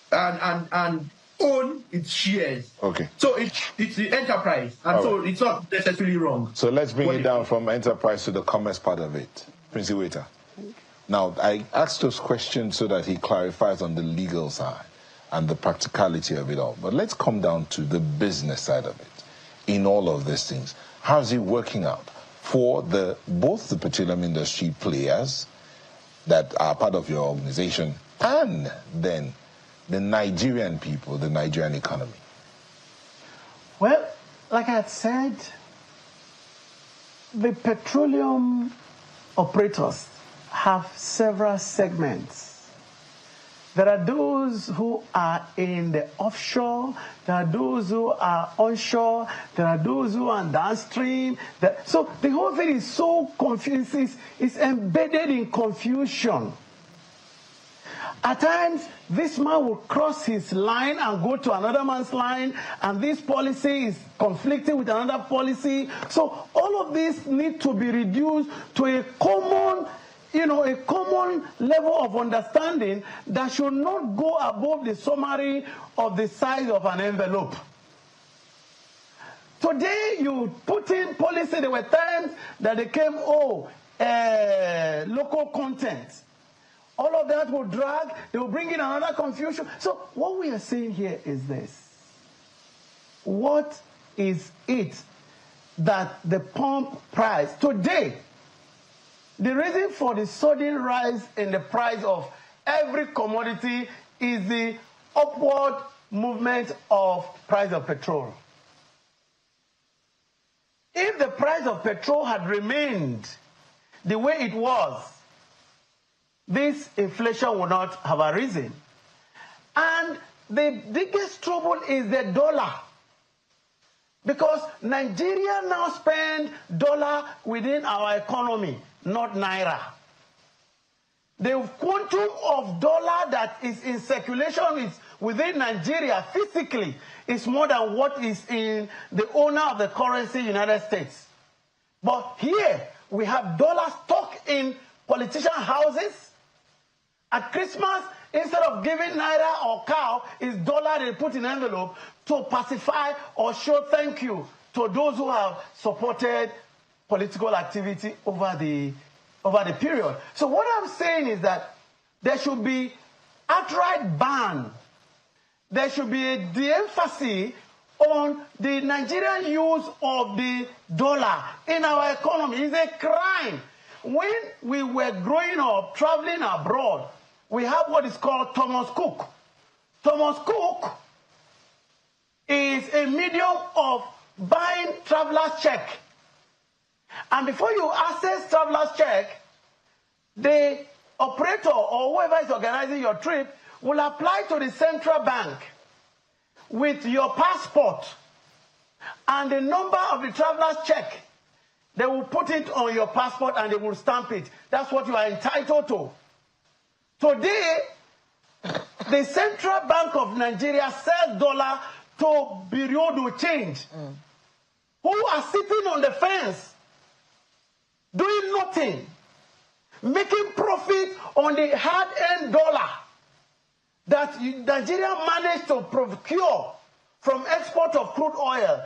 and own its shares. Okay. So it's the enterprise, and so it's not necessarily wrong. So let's bring it down from enterprise to the commerce part of it. Prince Iweta. Now, I asked those questions so that he clarifies on the legal side and the practicality of it all. But let's come down to the business side of it. In all of these things, how's it working out for both the petroleum industry players that are part of your organization and then the Nigerian people, the Nigerian economy? Well, like I had said, the petroleum operators have several segments. There are those who are in the offshore, there are those who are onshore, there are those who are downstream. So the whole thing is so confusing, it's embedded in confusion. At times, this man will cross his line and go to another man's line, and this policy is conflicting with another policy. So all of this need to be reduced to a common, a common level of understanding that should not go above the summary of the size of an envelope. Today, you put in policy, there were times that they came, local content. All of that will drag, they will bring in another confusion. So what we are saying here is this. What is it that the pump price today, the reason for the sudden rise in the price of every commodity is the upward movement of price of petrol. If the price of petrol had remained the way it was, this inflation would not have arisen. And the biggest trouble is the dollar. Because Nigeria now spends dollar within our economy, not Naira. The quantum of dollar that is in circulation within Nigeria physically is more than what is in the owner of the currency, United States. But here, we have dollars stuck in politician houses. At Christmas, instead of giving Naira or cow, it's dollar they put in envelope to pacify or show thank you to those who have supported political activity over the period. So what I'm saying is that there should be outright ban. There should be a de-emphasis on the Nigerian use of the dollar in our economy. It's a crime. When we were growing up, traveling abroad, we have what is called Thomas Cook. Thomas Cook is a medium of buying traveler's check. And before you access traveler's check, the operator or whoever is organizing your trip will apply to the central bank with your passport and the number of the traveler's check. They will put it on your passport and they will stamp it. That's what you are entitled to. Today, the Central Bank of Nigeria sells dollar to Bureau de Change, who are sitting on the fence, doing nothing, making profit on the hard-earned dollar that Nigeria managed to procure from export of crude oil.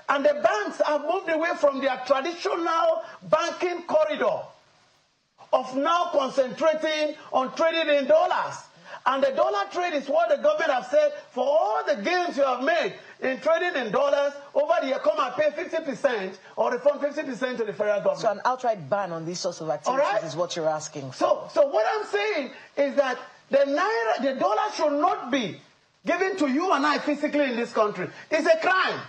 And the banks have moved away from their traditional banking corridor of now concentrating on trading in dollars. And the dollar trade is what the government has said, for all the gains you have made in trading in dollars, over the year, come and pay 50% or refund 50% to the federal government. So an outright ban on these sorts of activities is what you're asking for. So what I'm saying is that the dollar should not be given to you and I physically in this country. It's a crime.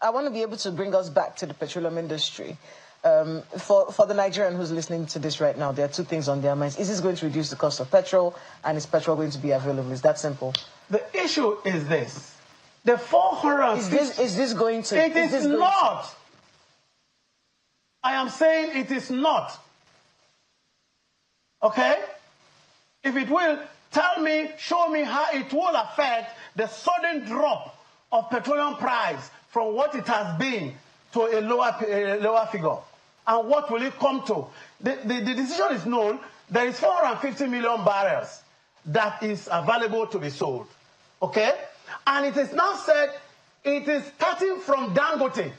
I want to be able to bring us back to the petroleum industry. For the Nigerian who's listening to this right now, there are two things on their minds. Is this going to reduce the cost of petrol, and is petrol going to be available? Is that simple? The issue is this. The 450... Is this going to... It is not. I am saying it is not. Okay? If it will, tell me, show me how it will affect the sudden drop of petroleum price from what it has been to a lower figure. And what will it come to? The decision is known. There is 450 million barrels that is available to be sold. Okay? And it is now said it is starting from Dangote.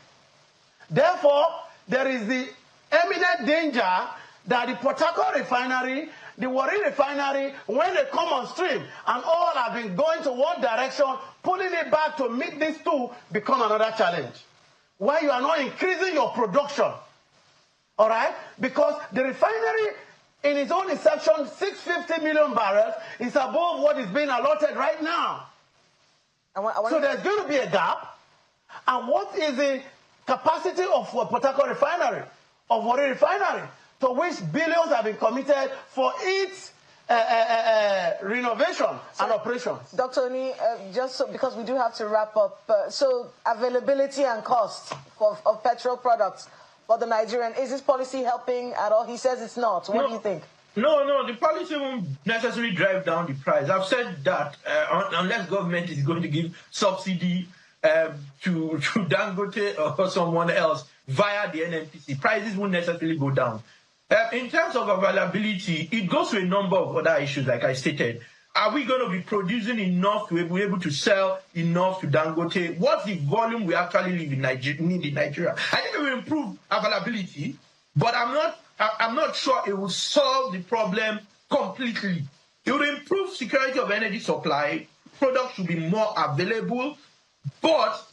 Therefore, there is the imminent danger that the Port Harcourt refinery, the Warri refinery, when they come on stream and all have been going to one direction, pulling it back to meet these two become another challenge. Why you are not increasing your production. All right? Because the refinery, in its own inception, 650 million barrels, is above what is being allotted right now. So there's going to be a gap. And what is the capacity of Port Harcourt refinery, of Warri refinery, to which billions have been committed for its renovation and operations? Dr. Oni, just so, because we do have to wrap up, so availability and cost of petrol products for the Nigerian, is this policy helping at all? He says it's not. What do you think? No, the policy won't necessarily drive down the price. I've said that unless government is going to give subsidy to Dangote or someone else via the NNPC, prices won't necessarily go down. In terms of availability, it goes to a number of other issues, like I stated. Are we going to be producing enough to be able to sell enough to Dangote? What's the volume we actually need in Nigeria? I think it will improve availability, but I'm not sure it will solve the problem completely. It will improve security of energy supply. Products should be more available, but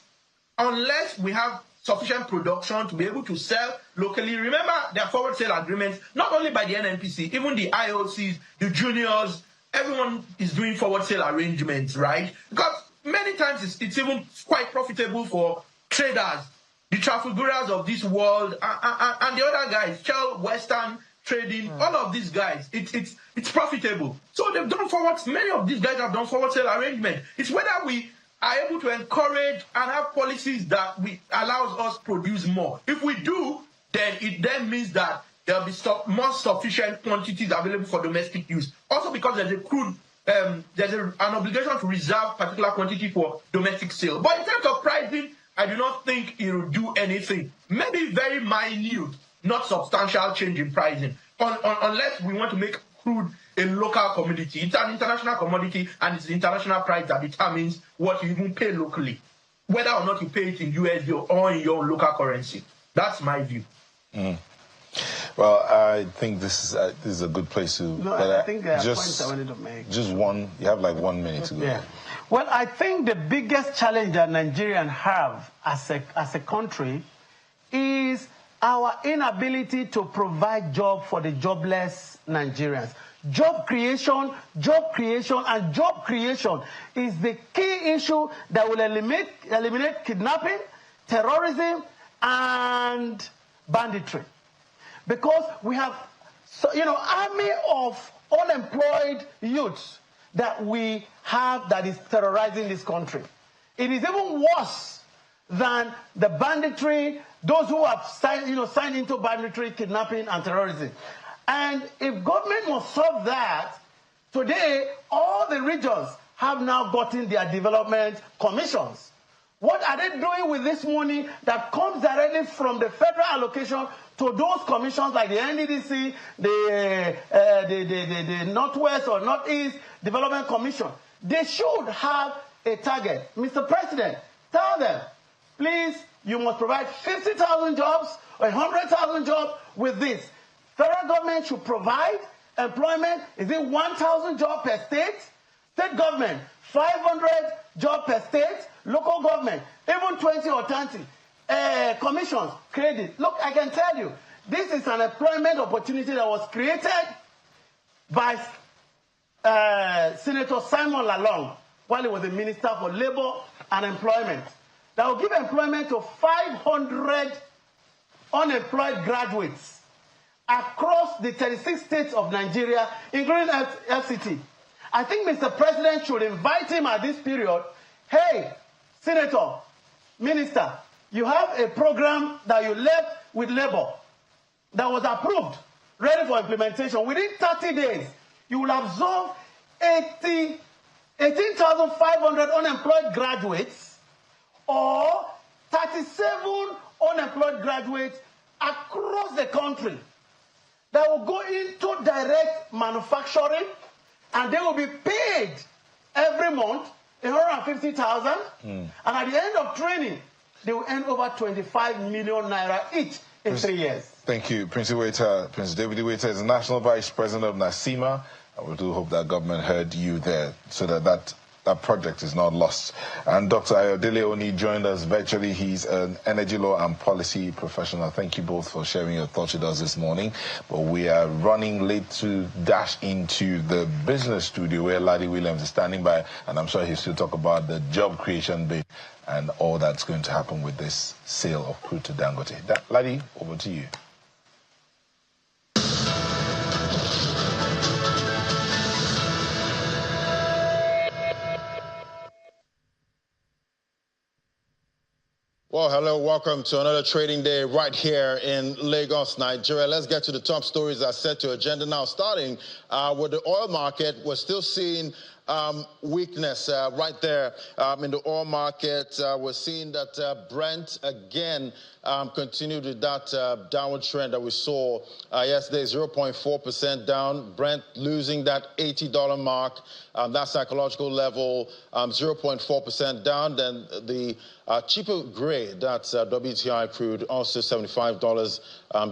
unless we have sufficient production to be able to sell locally. Remember, there are forward sale agreements, not only by the NNPC, even the IOCs, the juniors, everyone is doing forward sale arrangements, right? Because many times it's even quite profitable for traders, the Trafalgarians of this world, and the other guys, Shell, Western Trading, all of these guys, it's profitable. So they've done many of these guys have done forward sale arrangement. It's whether we are able to encourage and have policies that allows us to produce more. If we do, then it then means that there will be more sufficient quantities available for domestic use. Also because there's a crude, there's an obligation to reserve particular quantity for domestic sale. But in terms of pricing, I do not think it will do anything. Maybe very minute, not substantial change in pricing, unless we want to make crude a local commodity. It's an international commodity, and it's the international price that determines what you even pay locally, whether or not you pay it in USD or in your local currency. That's my view. Well, I think this is a good place to... No, I think there are points I wanted to make. Just one. You have like 1 minute to go. Yeah. Well, I think the biggest challenge that Nigerians have as a country is our inability to provide job for the jobless Nigerians. Job creation, and job creation is the key issue that will eliminate kidnapping, terrorism, and banditry. Because we have, army of unemployed youths that we have that is terrorizing this country. It is even worse than the banditry those who have signed into banditry, kidnapping, and terrorism. And if government must solve that, today all the regions have now gotten their development commissions. What are they doing with this money that comes directly from the federal allocation to those commissions like the NDDC, the Northwest or Northeast Development Commission? They should have a target. Mr. President, tell them, please, you must provide 50,000 jobs or 100,000 jobs with this. Federal government should provide employment. Is it 1,000 jobs per state? State government, 500 jobs per state. Local government, even 20 or 30. Commissions, credit. Look, I can tell you, this is an employment opportunity that was created by Senator Simon Lalong while he was the Minister for Labor and Employment. That will give employment to 500 unemployed graduates across the 36 states of Nigeria, including FCT. I think Mr. President should invite him at this period. Hey, Senator, Minister, you have a program that you left with Labor that was approved, ready for implementation. Within 30 days, you will absorb 18,500 unemployed graduates or 37 unemployed graduates across the country that will go into direct manufacturing, and they will be paid every month 150,000, and at the end of training, they will earn over 25 million naira each in 3 years. Thank you, Prince Iweta. Prince David Iweta is the National Vice President of NASIMA. We do hope that government heard you there so that project is not lost. And Dr. Ayodele Oni joined us virtually. He's an energy law and policy professional. Thank you both for sharing your thoughts with us this morning. But we are running late to dash into the business studio where Laddie Williams is standing by, and I'm sure he'll still talk about the job creation bit and all that's going to happen with this sale of crude to Dangote. Laddie, over to you. Well, hello, welcome to another trading day right here in Lagos, Nigeria. Let's get to the top stories that set to agenda now. Starting with the oil market, we're still seeing weakness right there in the oil market. We're seeing that Brent again continued with that downward trend that we saw yesterday, 0.4% down. Brent losing that $80 mark, that psychological level, 0.4% down. Then the cheaper grade, that's WTI crude, also $75,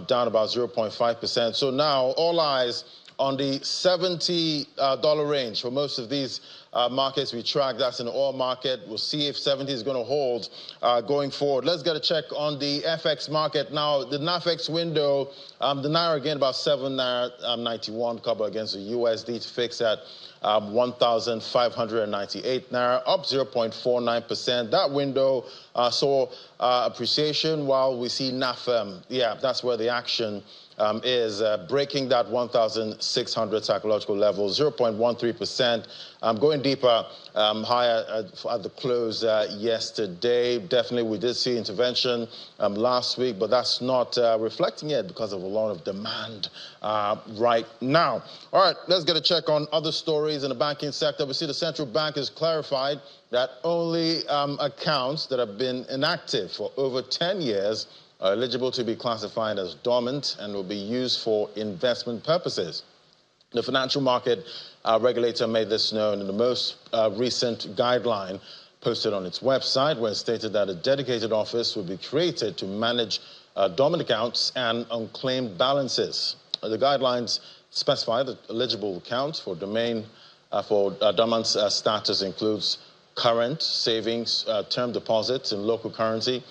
down about 0.5%. So now all eyes on the $70 range for most of these markets we track. That's in the oil market. We'll see if 70 is going to hold going forward. Let's get a check on the FX market. Now, the NAFEX window, the Naira again about 7.91 Naira against the USD to fix at 1,598 Naira, up 0.49%. That window saw appreciation, while we see NAFEM. Yeah, that's where the action is breaking that 1,600 psychological level, 0.13%. Going deeper, higher at the close yesterday. Definitely, we did see intervention last week, but that's not reflecting yet because of a lot of demand right now. All right, let's get a check on other stories in the banking sector. We see the central bank has clarified that only accounts that have been inactive for over 10 years are eligible to be classified as dormant and will be used for investment purposes. The financial market regulator made this known in the most recent guideline posted on its website, where it stated that a dedicated office will be created to manage dormant accounts and unclaimed balances. The guidelines specify that eligible accounts for dormant status includes current savings, term deposits in local currency,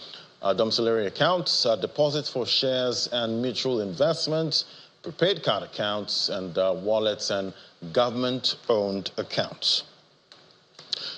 domiciliary accounts, deposits for shares and mutual investments, prepaid card accounts, and wallets and government-owned accounts.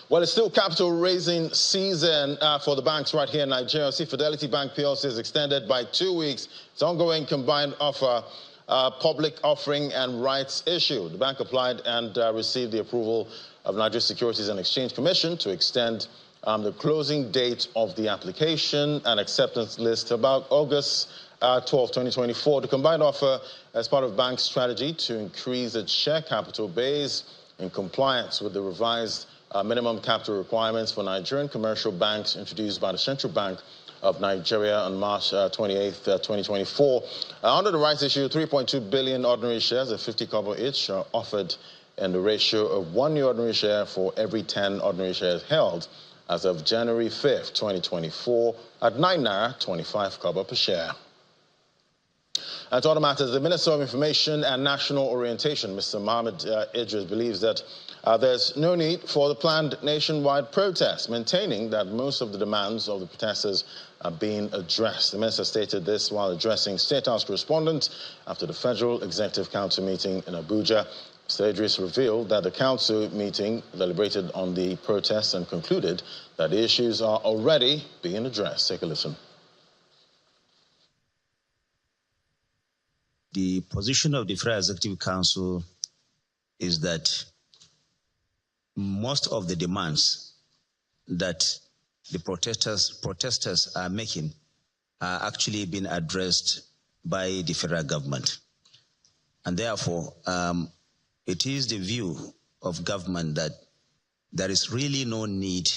Well, it's still capital raising season for the banks right here in Nigeria. See, Fidelity Bank PLC has extended by 2 weeks its ongoing combined offer, public offering and rights issue. The bank applied and received the approval of Nigeria Securities and Exchange Commission to extend the closing date of the application and acceptance list about August 12, 2024. The combined offer as part of bank's strategy to increase its share capital base in compliance with the revised minimum capital requirements for Nigerian commercial banks introduced by the Central Bank of Nigeria on March 28, 2024. Under the rights issue, 3.2 billion ordinary shares at 50 kobo each are offered in the ratio of 1 new ordinary share for every 10 ordinary shares held as of January 5th, 2024 at 9 naira 25 kobo per share. And to other matters, the Minister of Information and National Orientation, Mr. Mohammed Idris, believes that there's no need for the planned nationwide protest, maintaining that most of the demands of the protesters are being addressed. The minister stated this while addressing State House correspondents after the Federal Executive Council meeting in Abuja. Mr. Idris revealed that the council meeting deliberated on the protests and concluded that the issues are already being addressed. Take a listen. The position of the Federal Executive Council is that most of the demands that the protesters are making are actually being addressed by the federal government. And therefore, it is the view of government that there is really no need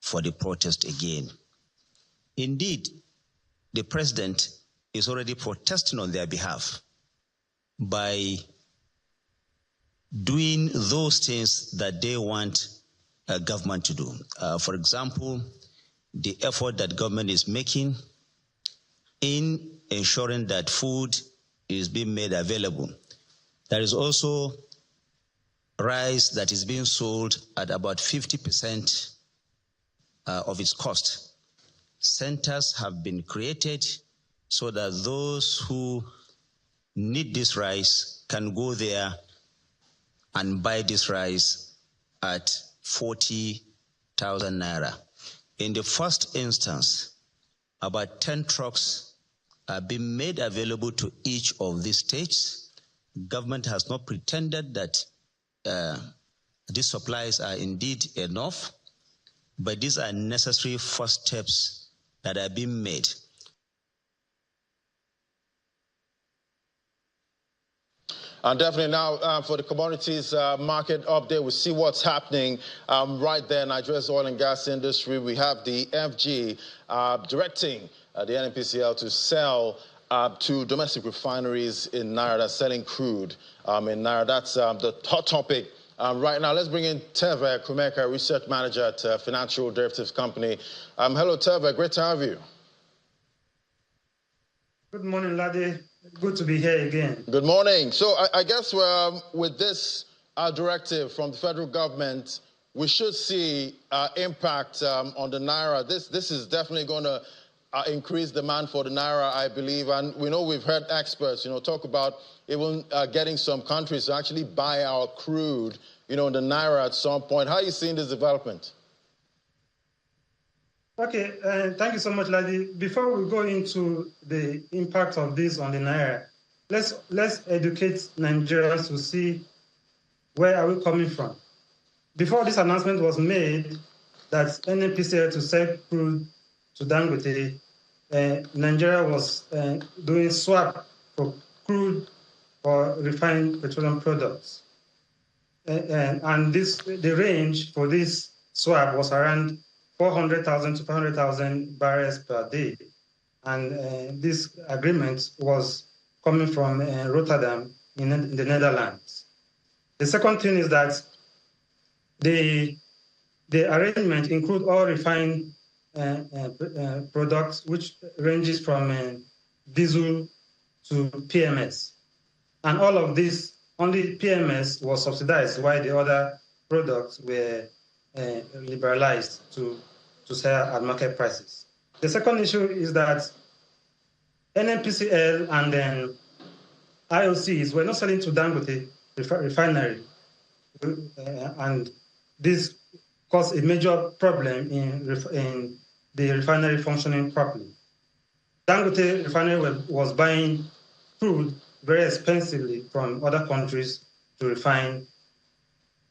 for the protest again. Indeed, the president is already protesting on their behalf by doing those things that they want a government to do. For example, the effort that government is making in ensuring that food is being made available. There is also rice that is being sold at about 50% of its cost. Centers have been created so that those who need this rice can go there and buy this rice at 40,000 naira. In the first instance, about 10 trucks are being made available to each of these states. Government has not pretended that these supplies are indeed enough, but these are necessary first steps that are being made. And definitely now for the commodities market update, we see what's happening right there in Nigeria's oil and gas industry. We have the FG directing the NNPCL to sell to domestic refineries in Naira, that's selling crude in Naira. That's the hot topic right now. Let's bring in Teve Kumeka, research manager at Financial Derivatives Company. Hello, Teve. Great to have you. Good morning, Ladi. Good to be here again. Good morning. So I guess with this directive from the federal government, we should see impact on the Naira. This is definitely going to increase demand for the Naira, I believe. And we know we've heard experts, talk about even getting some countries to actually buy our crude, in the Naira at some point. How are you seeing this development? Okay, thank you so much, Ladi. Before we go into the impact of this on the Naira, let's educate Nigerians to see where are we coming from. Before this announcement was made that NNPCL to sell crude to Dangote, Nigeria was doing swap for crude or refined petroleum products. And the range for this swap was around 400,000 to 500,000 barrels per day. And this agreement was coming from Rotterdam in the Netherlands. The second thing is that the arrangement includes all refined products, which ranges from diesel to PMS. And all of this, only PMS was subsidized, while the other products were liberalized to sell at market prices. The second issue is that NNPCL and then IOCs were not selling to Dangote refinery, and this caused a major problem in the refinery functioning properly. Dangote refinery was buying crude very expensively from other countries to refine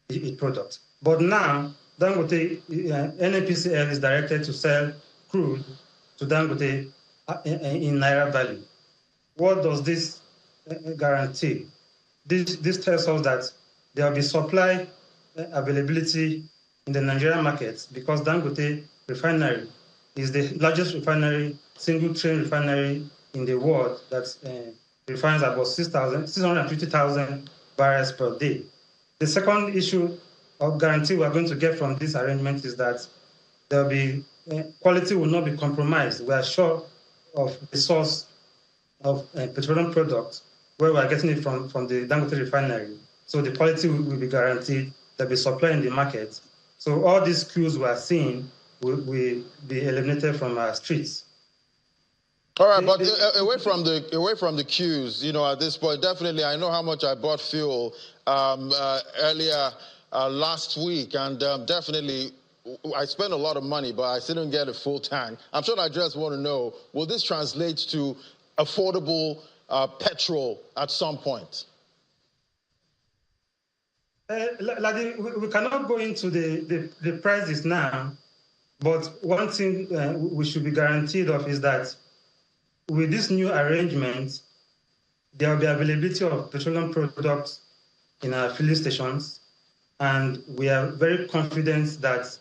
the product. But now Dangote, NNPCL is directed to sell crude to Dangote in Naira Valley. What does this guarantee? This tells us that there will be supply availability in the Nigerian market because Dangote refinery is the largest refinery, single train refinery in the world that refines about 650,000 barrels per day. The second issue of guarantee we are going to get from this arrangement is that there will be quality will not be compromised. We are sure of the source of petroleum products where we are getting it from the Dangote refinery. So the quality will be guaranteed. There will be supply in the market. So all these cues we are seeing will be eliminated from our streets. All right, but away from the queues, at this point, definitely, I know how much I bought fuel earlier last week, and definitely, I spent a lot of money, but I still didn't get a full tank. I'm sure Nigerians want to know, will this translate to affordable petrol at some point? We cannot go into the prices now, but one thing we should be guaranteed of is that with this new arrangement, there will be availability of petroleum products in our filling stations, and we are very confident that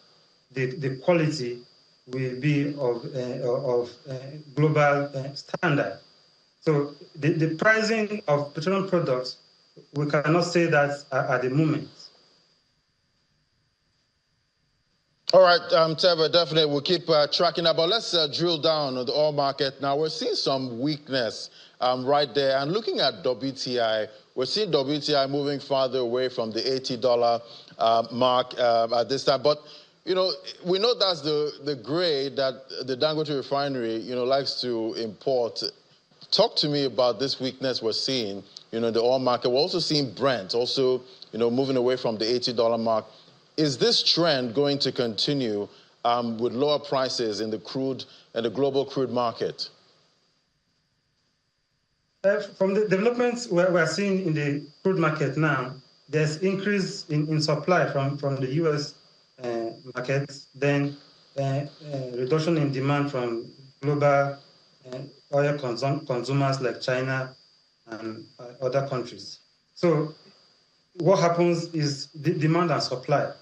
the quality will be of global standard. So the pricing of petroleum products, we cannot say that at the moment. All right, Teva, definitely we'll keep tracking that, but let's drill down on the oil market. Now, we're seeing some weakness right there, and looking at WTI, we're seeing WTI moving farther away from the $80 mark at this time, but we know that's the grade that the Dangote refinery, likes to import. Talk to me about this weakness we're seeing, in the oil market. We're also seeing Brent also, moving away from the $80 mark. Is this trend going to continue with lower prices in the crude and the global crude market? From the developments we're seeing in the crude market now, there's increase in supply from the U.S. market, then reduction in demand from global oil consumers like China and other countries. So what happens is the demand and supply.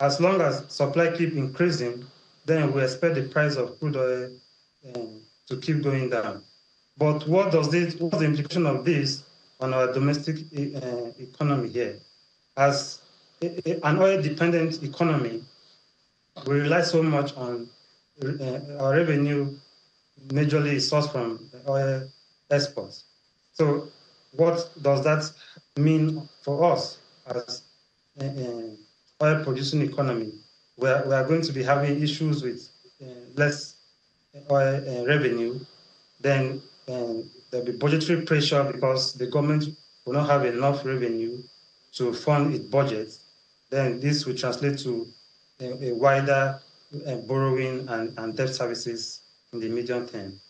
As long as supply keep increasing, then we expect the price of crude oil to keep going down. But what's the implication of this on our domestic economy here? As an oil-dependent economy, we rely so much on our revenue majorly sourced from oil exports. So what does that mean for us as oil-producing economy? We are going to be having issues with less oil revenue. Then there'll be budgetary pressure because the government will not have enough revenue to fund its budget. Then this will translate to a wider borrowing and debt services in the medium term.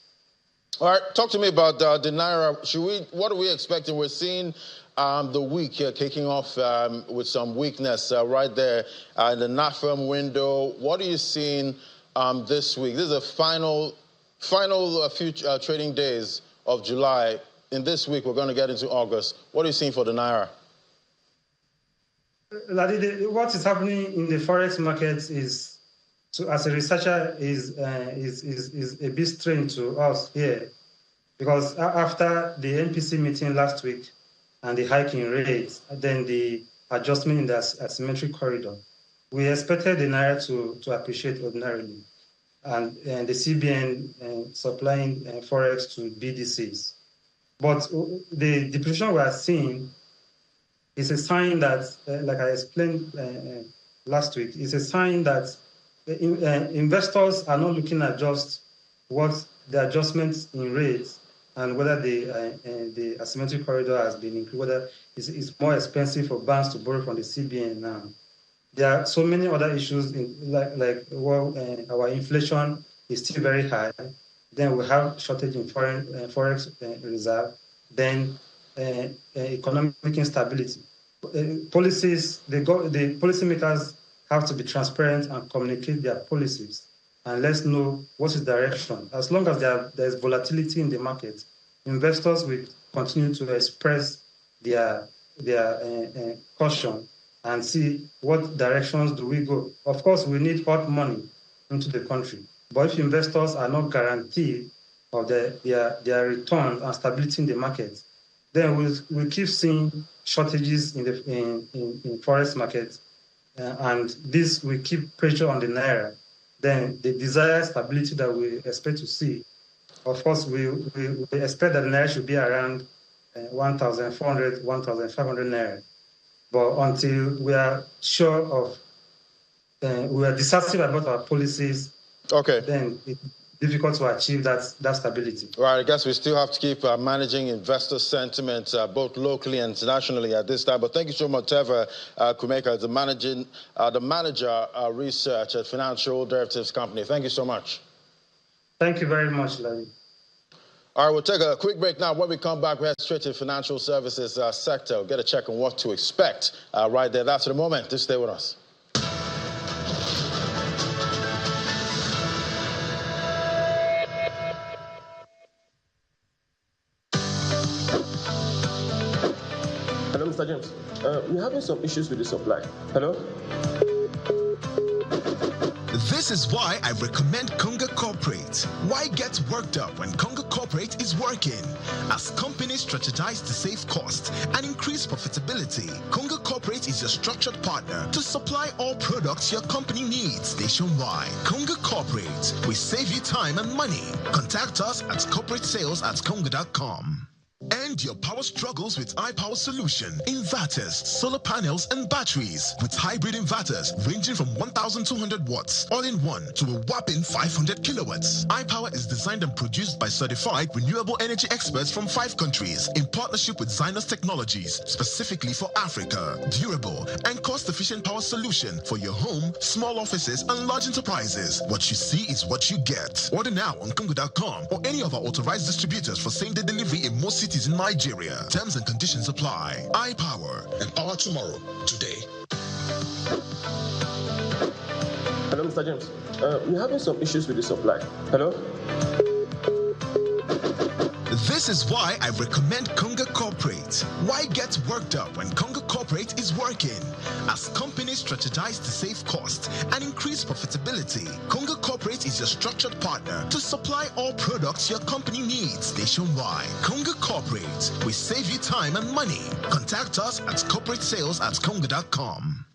All right, talk to me about the Naira. What are we expecting? We're seeing the week here kicking off with some weakness right there in the NAFEM window. What are you seeing this week? This is the final few trading days of July. In this week, we're going to get into August. What are you seeing for the Naira? What is happening in the forex markets is, as a researcher, is a bit strange to us here, because after the MPC meeting last week and the hike in rates, then the adjustment in the asymmetric corridor, we expected the Naira to appreciate ordinarily, and the CBN supplying forex to BDCs. But the depreciation we are seeing is a sign that, like I explained last week, is a sign that investors are not looking at just what the adjustments in rates and whether the asymmetric corridor has been increased, whether it's more expensive for banks to borrow from the CBN now. There are so many other issues, our inflation is still very high. Then we have shortage in forex reserve. Then economic instability. The policymakers have to be transparent and communicate their policies, and let's know what is direction. As long as there is volatility in the market, investors will continue to express their caution and see what directions do we go. Of course, we need hot money into the country, but if investors are not guaranteed of their return and stability in the market, then we'll keep seeing shortages in the forex market, and this will keep pressure on the naira. Then the desired stability that we expect to see, of course, we expect that the naira should be around 1,400, 1,500 naira. But until we are sure of, we are decisive about our policies, then it's difficult to achieve that stability. Right, I guess we still have to keep managing investor sentiment, both locally and internationally at this time. But thank you so much, Teva Kumeka, the manager research at Financial Derivatives Company. Thank you so much. Thank you very much, Larry. All right, we'll take a quick break now. When we come back, we head straight to the financial services sector. We'll get a check on what to expect right there. That's the moment. Just stay with us. Hello, Mr. James. We're having some issues with the supply. Hello? This is why I recommend Conga Corporate. Why get worked up when Conga Corporate is working? As companies strategize to save costs and increase profitability, Conga Corporate is your structured partner to supply all products your company needs nationwide. Conga Corporate, we save you time and money. Contact us at corporatesales@conga.com. End your power struggles with iPower Solution. Inverters, solar panels, and batteries. With hybrid inverters ranging from 1,200 watts all-in-one to a whopping 500 kilowatts. iPower is designed and produced by certified renewable energy experts from 5 countries in partnership with Zynos Technologies, specifically for Africa. Durable and cost-efficient power solution for your home, small offices, and large enterprises. What you see is what you get. Order now on Congo.com or any of our authorized distributors for same-day delivery in most cities in Nigeria. Terms and conditions apply. iPower. Empower tomorrow. Today. Hello, Mr. James. We're having some issues with the supply. Hello? This is why I recommend Conga Corporate. Why get worked up when Conga Corporate is working? As companies strategize to save costs and increase profitability, Conga Corporate is your structured partner to supply all products your company needs nationwide. Conga Corporate, we save you time and money. Contact us at corporatesales@conga.com.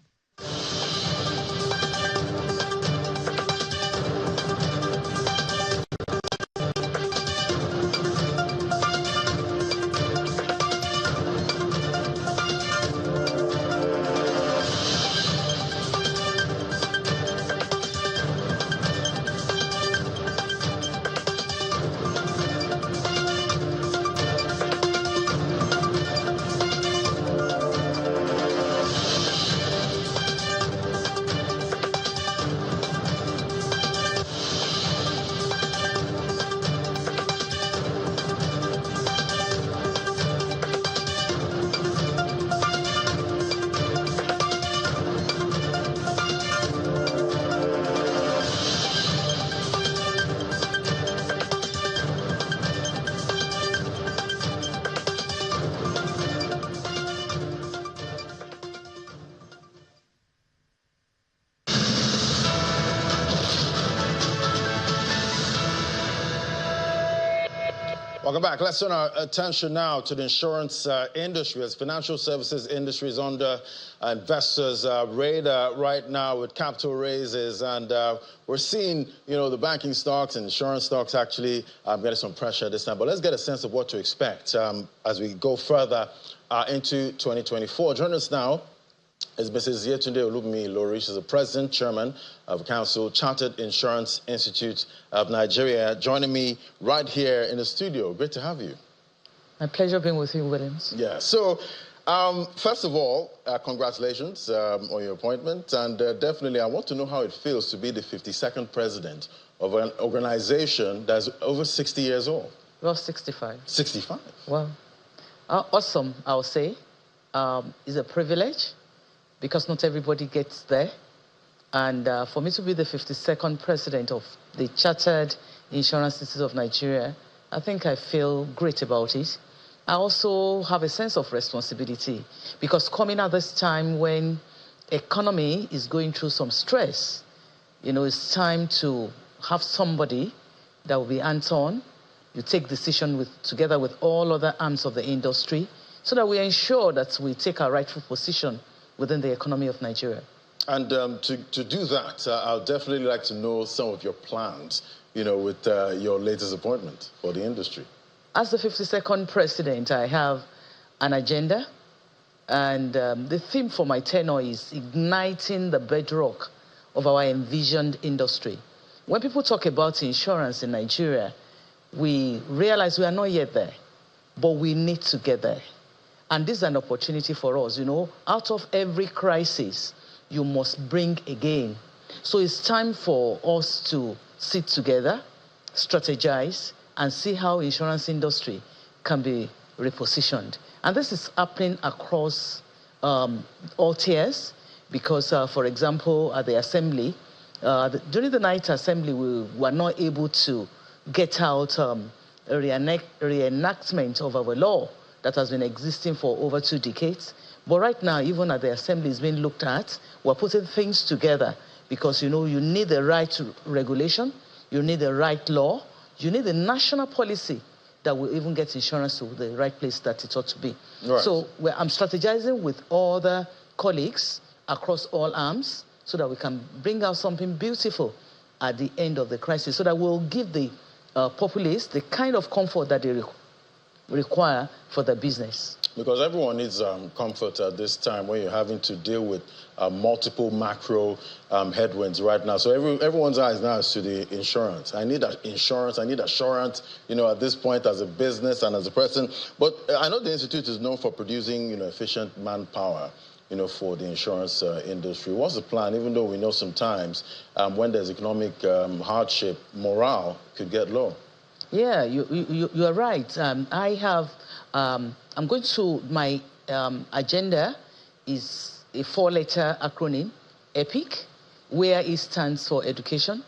Welcome back. Let's turn our attention now to the insurance industry, as financial services industry is under investors' radar right now with capital raises, and we're seeing, the banking stocks and insurance stocks actually getting some pressure this time. But let's get a sense of what to expect as we go further into 2024. Joining us now is Mrs. Yetunde Olubimi-Lori. She's the president, chairman of Council Chartered Insurance Institute of Nigeria, joining me right here in the studio. Great to have you. My pleasure being with you, Williams. Yeah. So, first of all, congratulations on your appointment, and definitely I want to know how it feels to be the 52nd president of an organization that's over 60 years old. Well, 65. 65? Well, awesome, I'll say. It's a privilege, because not everybody gets there. And for me to be the 52nd president of the Chartered Insurance Institute of Nigeria, I think I feel great about it. I also have a sense of responsibility because coming at this time when economy is going through some stress, it's time to have somebody that will be hands-on. You take decision together with all other arms of the industry so that we ensure that we take our rightful position within the economy of Nigeria. And to do that, I'd definitely like to know some of your plans, with your latest appointment for the industry. As the 52nd president, I have an agenda, and the theme for my tenure is igniting the bedrock of our envisioned industry. When people talk about insurance in Nigeria, we realize we are not yet there, but we need to get there. And this is an opportunity for us, out of every crisis, you must bring a gain. So it's time for us to sit together, strategize, and see how insurance industry can be repositioned. And this is happening across all tiers because, for example, at the assembly, during the night assembly, we were not able to get out a reenactment of our law that has been existing for over 2 decades. But right now, even at the assembly is being looked at, we're putting things together because, you need the right regulation, you need the right law, you need a national policy that will even get insurance to the right place that it ought to be. Right. So I'm strategizing with other colleagues across all arms so that we can bring out something beautiful at the end of the crisis so that we'll give the populace the kind of comfort that they require for their business. Because everyone needs comfort at this time when you're having to deal with multiple macro headwinds right now. So everyone's eyes now is to the insurance. I need insurance. I need assurance, at this point as a business and as a person. But I know the Institute is known for producing, efficient manpower, for the insurance industry. What's the plan? Even though we know sometimes when there's economic hardship, morale could get low. Yeah, you are right. I'm going to, my agenda is a 4-letter acronym, EPIC, where E stands for education,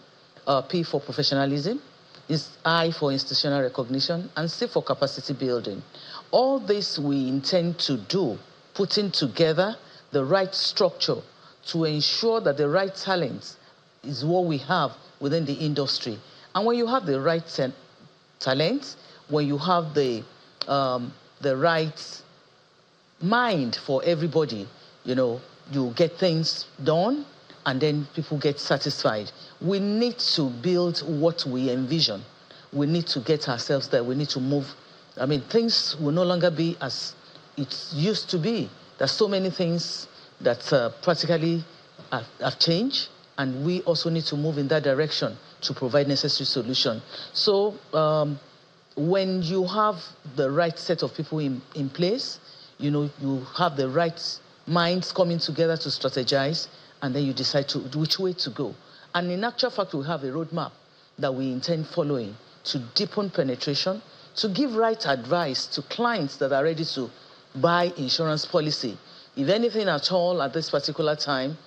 P for professionalism, I for institutional recognition, and C for capacity building. All this we intend to do, putting together the right structure to ensure that the right talent is what we have within the industry. And when you have the right talent, when you have the right mind for everybody, you get things done and then people get satisfied. We need to build what we envision. We need to get ourselves there. We need to move. Things will no longer be as it used to be. There's so many things that practically have changed, and we also need to move in that direction to provide necessary solution. So when you have the right set of people in place, you have the right minds coming together to strategize, and then you decide which way to go. And in actual fact, we have a roadmap that we intend following to deepen penetration, to give right advice to clients that are ready to buy insurance policy. If anything at all at this particular time,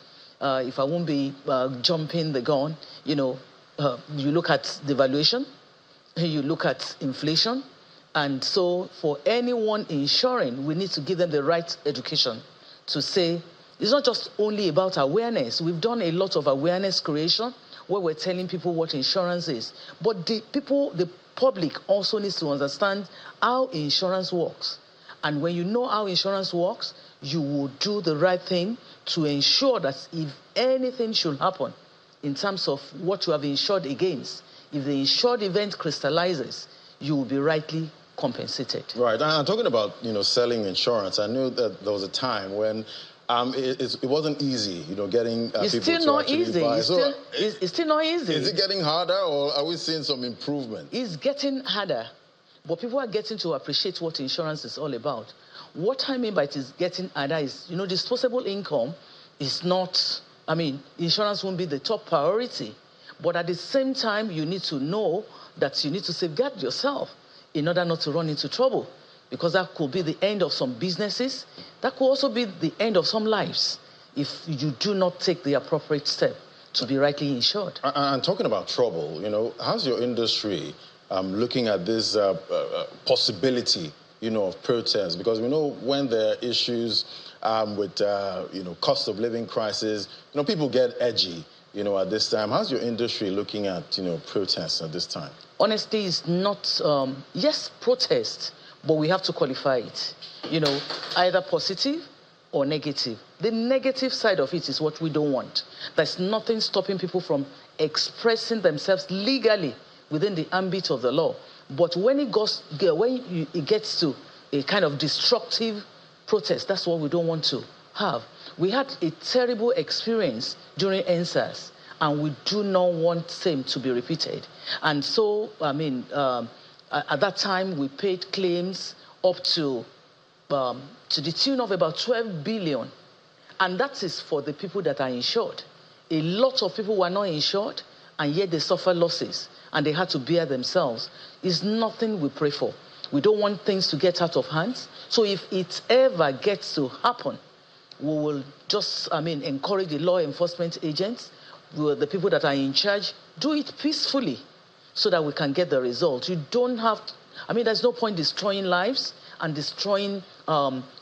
if I won't be jumping the gun, you look at devaluation, you look at inflation, and so for anyone insuring, we need to give them the right education to say, it's not just only about awareness. We've done a lot of awareness creation where we're telling people what insurance is, but the public also needs to understand how insurance works. And when you know how insurance works, you will do the right thing to ensure that if anything should happen in terms of what you have insured against, if the insured event crystallizes, you will be rightly compensated. Right. And talking about, selling insurance, I knew that there was a time when it wasn't easy, getting people to actually buy. It's still not easy. Is it getting harder, or are we seeing some improvement? It's getting harder, but people are getting to appreciate what insurance is all about. What I mean by it is getting harder is, disposable income is not, insurance won't be the top priority, but at the same time, you need to know that you need to safeguard yourself in order not to run into trouble, because that could be the end of some businesses. That could also be the end of some lives if you do not take the appropriate step. to be rightly insured. And talking about trouble, you know, how's your industry looking at this possibility, you know, of protests? Because we know when there are issues with, you know, cost of living crisis, you know, people get edgy, you know, at this time. How's your industry looking at, you know, protests at this time? Honestly, it's not, yes, protest, but we have to qualify it, you know, either positive or negative. The negative side of it is what we don't want. There's nothing stopping people from expressing themselves legally within the ambit of the law. But when it gets to a kind of destructive protest, that's what we don't want to have. We had a terrible experience during NSAS, and we do not want same to be repeated. And so, I mean, at that time, we paid claims up to the tune of about 12 billion. And that is for the people that are insured. A lot of people were not insured, and yet they suffer losses, and they had to bear themselves. It's nothing we pray for. We don't want things to get out of hand. So if it ever gets to happen, we will just, I mean, encourage the law enforcement agents, the people that are in charge, do it peacefully so that we can get the result. You don't have, I mean, there's no point destroying lives and destroying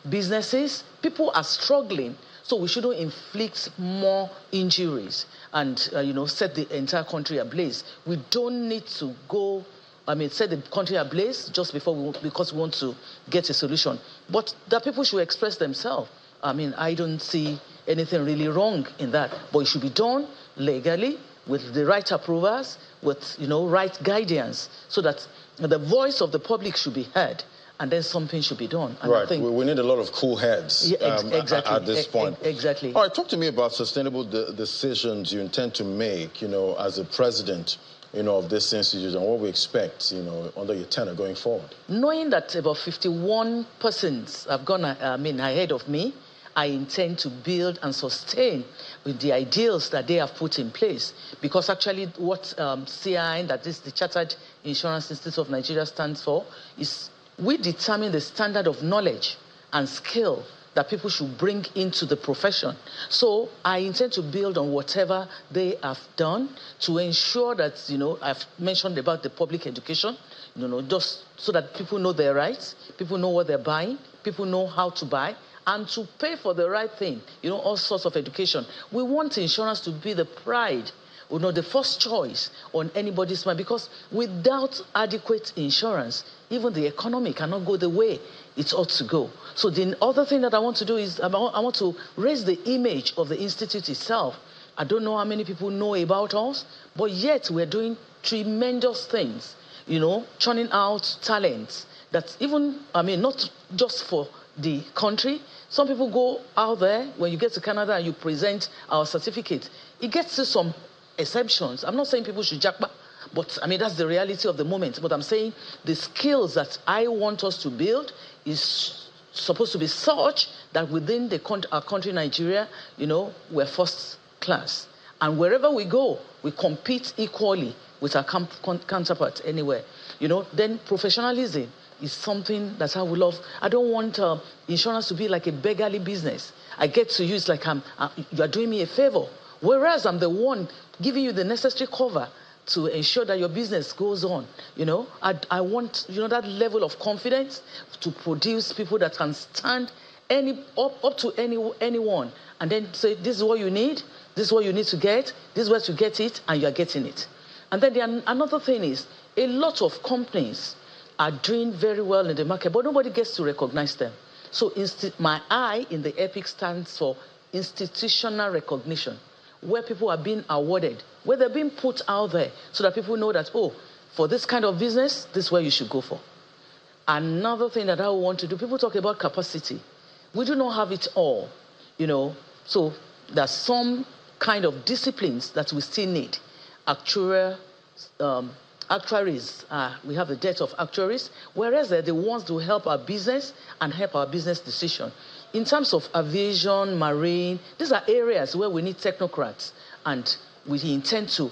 businesses. People are struggling, so we shouldn't inflict more injuries and, you know, set the entire country ablaze. We don't need to go, I mean, set the country ablaze just because we want to get a solution. But the people should express themselves. I mean, I don't see anything really wrong in that, but it should be done legally with the right approvals, with, you know, right guidance, so that the voice of the public should be heard, and then something should be done. And right. I think we need a lot of cool heads exactly. At this point. Exactly. All right, talk to me about sustainable decisions you intend to make, you know, as a president, you know, of this institute, and what we expect, you know, under your tenure going forward. Knowing that about 51 persons have gone, ahead of me, I intend to build and sustain with the ideals that they have put in place. Because actually what CIN, that is the Chartered Insurance Institute of Nigeria, stands for, is we determine the standard of knowledge and skill that people should bring into the profession. So I intend to build on whatever they have done to ensure that, you know, I've mentioned about the public education, you know, just so that people know their rights, people know what they're buying, people know how to buy, and to pay for the right thing, you know, all sorts of education. We want insurance to be the pride, you know, the first choice on anybody's mind, because without adequate insurance, even the economy cannot go the way it ought to go. So the other thing that I want to do is I want to raise the image of the institute itself. I don't know how many people know about us, but yet we're doing tremendous things, you know, churning out talents that even, I mean, not just for the country. Some people go out there, when you get to Canada and you present our certificate, it gets to some exceptions. I'm not saying people should jackpot, but I mean, that's the reality of the moment. But I'm saying the skills that I want us to build is supposed to be such that within our country, Nigeria, you know, we're first class. And wherever we go, we compete equally with our counterparts anywhere. You know, then professionalism is something that I would love. I don't want insurance to be like a beggarly business. I get to you, it's like you are doing me a favor. Whereas I'm the one giving you the necessary cover to ensure that your business goes on. You know, I want, you know, that level of confidence to produce people that can stand up to anyone and then say, this is what you need, this is what you need to get, this is where to get it, and you are getting it. And then another thing is, a lot of companies are doing very well in the market, but nobody gets to recognize them. So my I in the EPIC stands for institutional recognition, where people are being awarded, where they're being put out there so that people know that, oh, for this kind of business, this is where you should go for. Another thing that I want to do, people talk about capacity. We do not have it all, you know. So there's some kind of disciplines that we still need. Actuaries, we have the debt of actuaries, whereas they're the ones to help our business and help our business decision. In terms of aviation, marine, these are areas where we need technocrats, and we intend to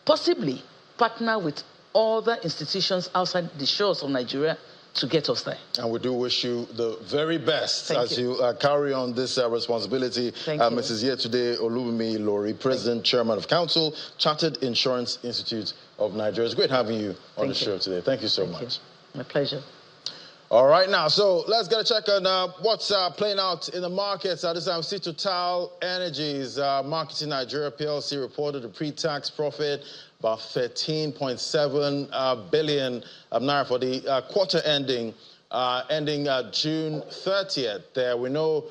possibly partner with other institutions outside the shores of Nigeria to get us there. And we do wish you the very best as you carry on this responsibility. Mrs. Yetunde Olubunmi Lori, President, Chairman of Council, Chartered Insurance Institute of Nigeria. It's great having you on the show today. Thank you so much. My pleasure. All right, now, so let's get a check on what's playing out in the markets. At this time, see Total Energies Marketing Nigeria PLC reported a pre-tax profit about 13.7 billion naira for the quarter ending June 30th. We know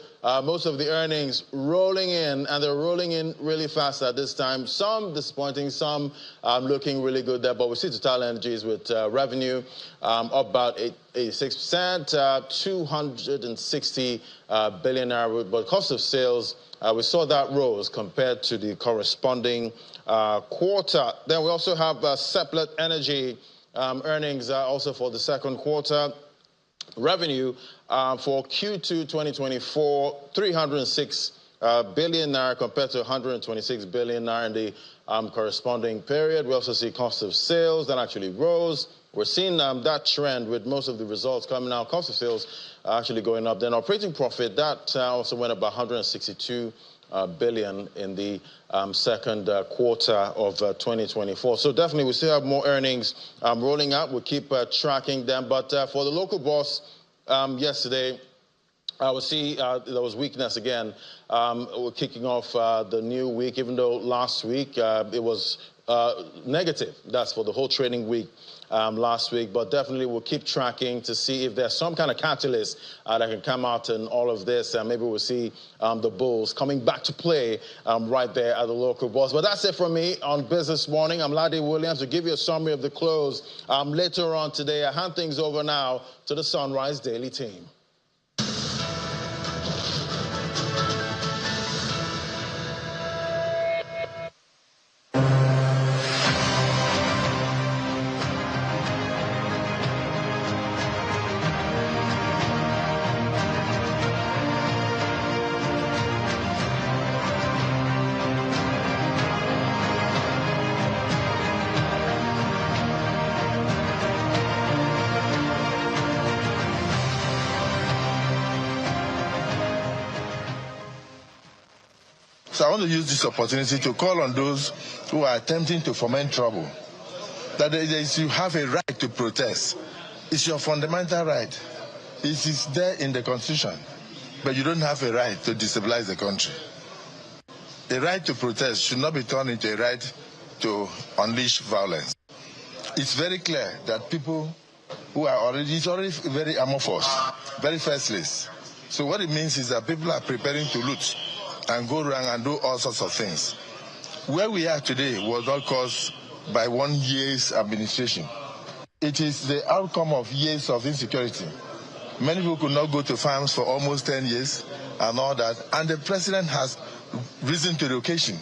most of the earnings rolling in, and they're rolling in really fast at this time. Some disappointing, some looking really good there. But we see Total Energies with revenue up about 86%, 260 billion naira. But cost of sales, we saw that rose compared to the corresponding quarter. Then we also have Seplat Energy earnings also for the second quarter. Revenue for Q2 2024, 306 billion naira compared to 126 billion naira in the corresponding period. We also see cost of sales that actually rose. We're seeing that trend with most of the results coming out. Cost of sales actually going up. Then operating profit, that also went up by 162 billion in the second quarter of 2024. So definitely we still have more earnings rolling out. We'll keep tracking them. But for the local boss, yesterday, I will see there was weakness again. We're kicking off the new week, even though last week it was negative. That's for the whole trading week last week. But definitely we'll keep tracking to see if there's some kind of catalyst that can come out in all of this. And maybe we'll see the bulls coming back to play right there at the local boss. But that's it from me on Business Morning. I'm Ladi Williams to give you a summary of the close later on today. I hand things over now to the Sunrise Daily team. So I want to use this opportunity to call on those who are attempting to foment trouble, that you have a right to protest. It's your fundamental right. It is there in the Constitution, but you don't have a right to destabilize the country. The right to protest should not be turned into a right to unleash violence. It's very clear that people who are already very amorphous, very faceless. So what it means is that people are preparing to loot and go around and do all sorts of things. Where we are today was not caused by 1 year's administration. It is the outcome of years of insecurity. Many people could not go to farms for almost 10 years and all that, and the president has risen to the occasion.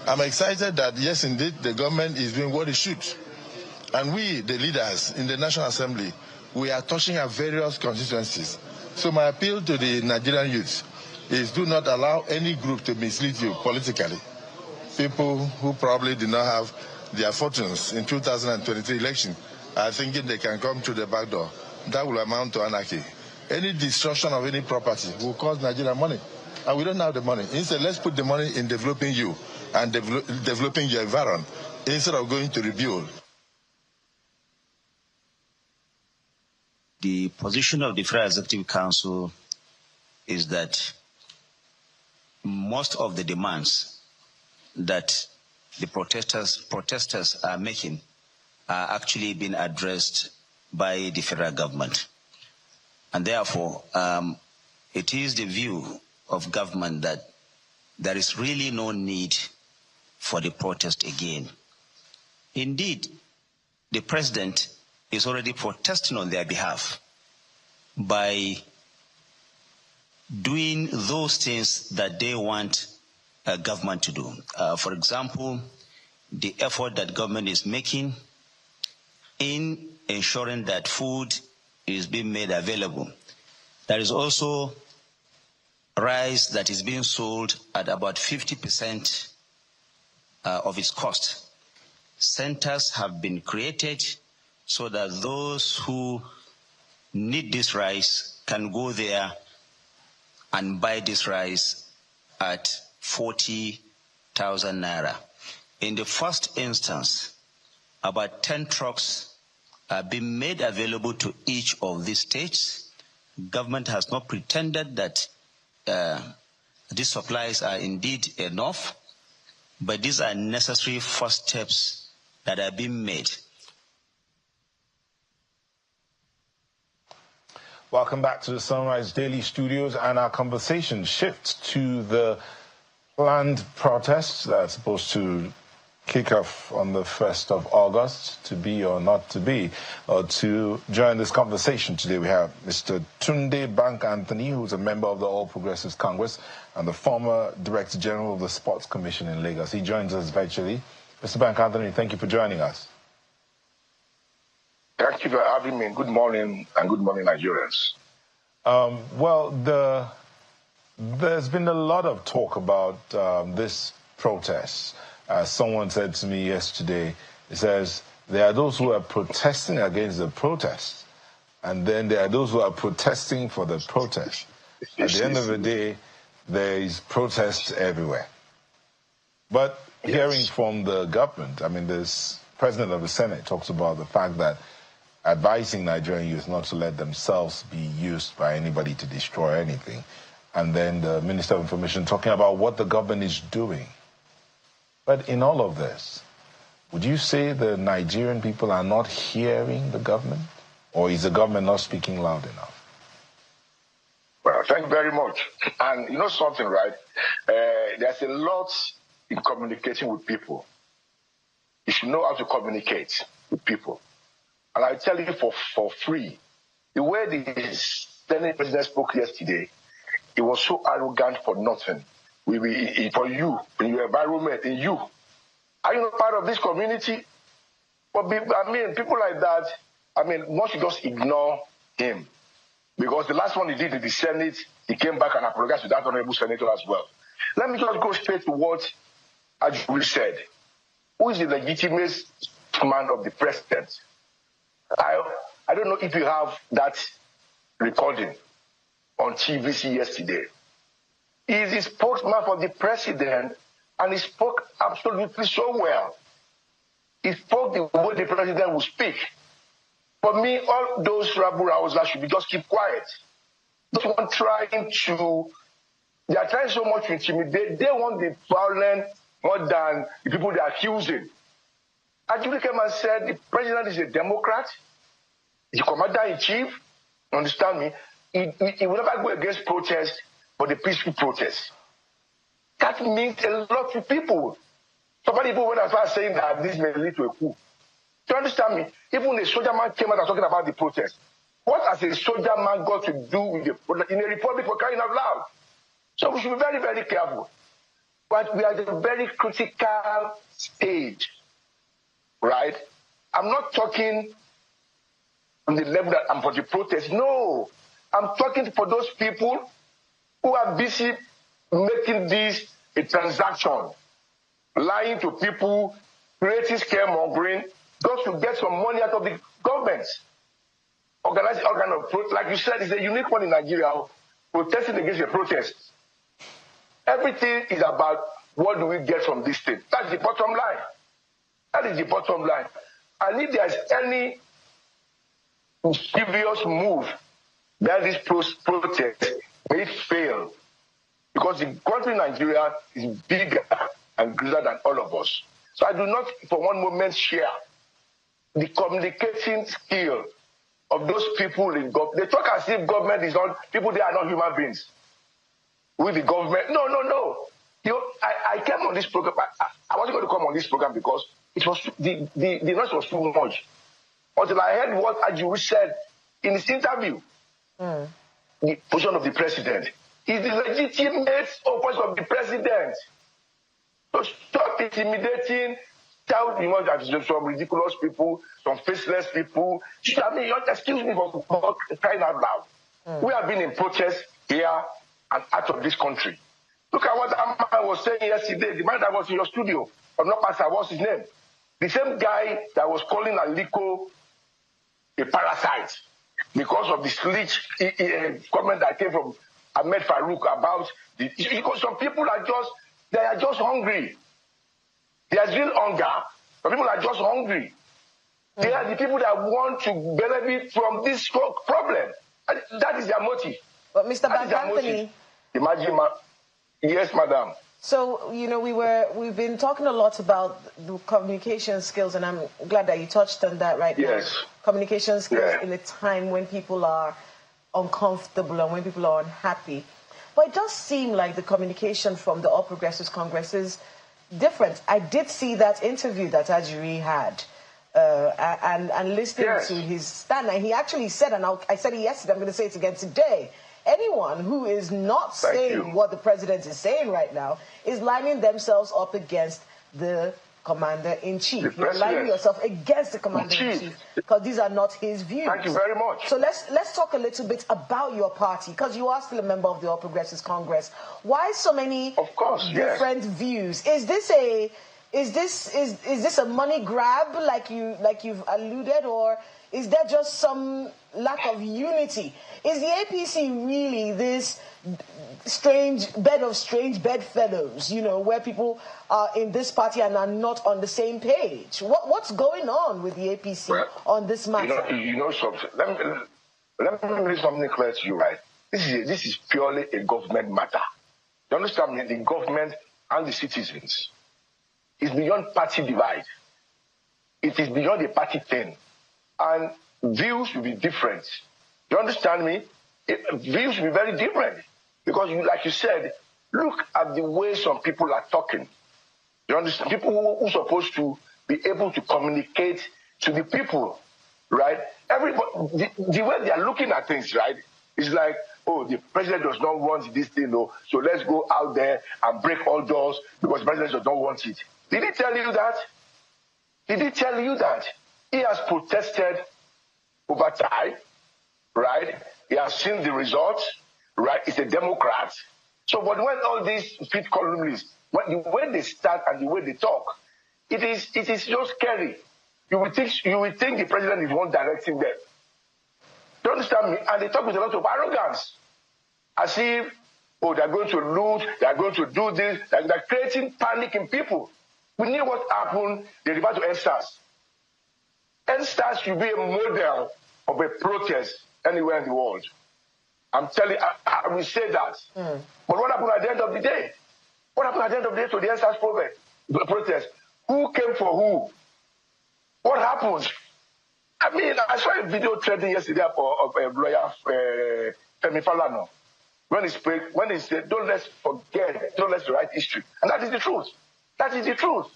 I'm excited that, yes, indeed, the government is doing what it should. And we, the leaders in the National Assembly, we are touching our various constituencies. So my appeal to the Nigerian youth is do not allow any group to mislead you politically. People who probably did not have their fortunes in 2023 election are thinking they can come through the back door. That will amount to anarchy. Any destruction of any property will cost Nigeria money, and we don't have the money. Instead, let's put the money in developing you and developing your environment instead of going to rebuild. The position of the Federal Executive Council is that most of the demands that the protesters are making are actually being addressed by the federal government. And therefore, it is the view of government that there is really no need for the protest again. Indeed, the president is already protesting on their behalf by doing those things that they want a government to do. For example, the effort that government is making in ensuring that food is being made available. There is also rice that is being sold at about 50% of its cost. Centers have been created so that those who need this rice can go there and buy this rice at 40,000 naira. In the first instance, about 10 trucks are being made available to each of these states. Government has not pretended that these supplies are indeed enough, but these are necessary first steps that are being made. Welcome back to the Sunrise Daily Studios, and our conversation shifts to the planned protests that are supposed to kick off on the 1st of August, to be or not to be. To join this conversation today, we have Mr. Tunde Bank Anthony, who's a member of the All Progressives Congress and the former Director General of the Sports Commission in Lagos. He joins us virtually. Mr. Bank Anthony, thank you for joining us. Thank you for having me. Good morning, and good morning, Nigerians. There's been a lot of talk about this protest. Someone said to me yesterday, it says, there are those who are protesting against the protest, and then there are those who are protesting for the protest. At the end of the day, there is protests everywhere. But hearing from the government, I mean, this President of the Senate talks about the fact that advising Nigerian youth not to let themselves be used by anybody to destroy anything. And then the Minister of Information talking about what the government is doing. But in all of this, would you say the Nigerian people are not hearing the government? Or is the government not speaking loud enough? Well, thank you very much. And you know something, right? There's a lot in communicating with people. You should know how to communicate with people. And I tell you for free, the way the Senate President spoke yesterday, it was so arrogant for nothing. For you, in your environment, in you. Are you not part of this community? But I mean, people like that, I mean, one should just ignore him. Because the last one he did in the Senate, he came back and apologized to that honorable senator as well. Let me just go straight to what Ajuri said. Who is the legitimate man of the president? I don't know if you have that recording on TVC yesterday. He is the spokesman for the president, and he spoke absolutely so well. He spoke the way the president would speak. For me, all those rabble-rousers should be just keep quiet. Those one they are trying so much to intimidate. They want the violence more than the people they are accusing. Ajuri came and said the president is a Democrat, the commander-in-chief, understand me? He will never go against protest, but the peaceful protest. That means a lot to people. Somebody people went as far as saying that this may lead to a coup. Do you understand me? Even a soldier man came out and talking about the protest. What has a soldier man got to do with in a republic for crying out loud? So we should be very, very careful. But we are at a very critical stage, right? I'm not talking on the level that I'm for the protest. No, I'm talking for those people who are busy making this a transaction, lying to people, creating scaremongering, just to get some money out of the government. Organizing all kind of protest. Like you said, it's a unique one in Nigeria, protesting against a protest. Everything is about what do we get from this thing. That's the bottom line. That is the bottom line. And if there's any serious move that this protest may fail, because the country Nigeria is bigger and greater than all of us. So I do not for one moment share the communicating skill of those people in government. They talk as if government is not, people they are not human beings. With the government, no. You know, I came on this program, I wasn't going to come on this program because it was the noise was too much. Until I heard what Ajuri said in his interview. The position of the president is the legitimate office of the president. So stop intimidating, tell you that some ridiculous people, some faceless people. I mean, excuse me for crying out loud. We have been in protest here and out of this country. Look at what that man was saying yesterday, the man that was in your studio, or not Pastor, what's his name? The same guy that was calling Aliko a parasite. because of the sleek comment that came from Ahmed Farouk about the, because some people are just hungry. There's real hunger. Some people are just hungry. They are the people that want to benefit from this problem. And that is their motive. But Mr. Bank-Anthony. Imagine, yes, madam. So, you know, we've been talking a lot about the communication skills, and I'm glad that you touched on that right now. Communication skills in a time when people are uncomfortable and when people are unhappy. But it does seem like the communication from the All Progressives Congress is different. I did see that interview that Ajuri had, and listening to his stand, and he actually said, and I said it yesterday, I'm going to say it again today, anyone who is not saying what the president is saying right now is lining themselves up against the commander-in-chief. You're lining yourself against the commander-in-chief because these are not his views. Thank you very much. So let's talk a little bit about your party, because you are still a member of the All Progressives Congress. Why so many different views? Is this a money grab like you've alluded, or is there just some lack of unity? Is the APC really this strange bedfellows, you know, where people are in this party and are not on the same page? What's going on with the APC on this matter? You know something. Let me make something clear to you, right? This is purely a government matter. You understand me? The government and the citizens. It's beyond party divide. It is beyond a party thing. And views will be different. You understand me? Views will be very different. Because, like you said, look at the way some people are talking. You understand? People who are supposed to be able to communicate to the people, right? Everybody, the way they are looking at things, right, is like, oh, the president does not want this thing, no, so let's go out there and break all doors because the president does not want it. Did he tell you that? Did he tell you that? He has protested over time, right? He has seen the results, right? He's a Democrat. So, but when all these fit columnists, the way they start and the way they talk, it is just scary. You would think the president is one directing them. Do you understand me? And they talk with a lot of arrogance, as if, oh, they're going to loot, they're going to do this, they're creating panic in people. We knew what happened. They refer to EndSARS. EndSARS should be a model of a protest anywhere in the world. I'm telling you, I will say that. But what happened at the end of the day? What happened at the end of the day to the EndSARS protest? Who came for who? What happened? I mean, I saw a video trending yesterday of a lawyer, Femi Falana, when he said, don't let's forget, don't let's write history. And that is the truth. That is the truth.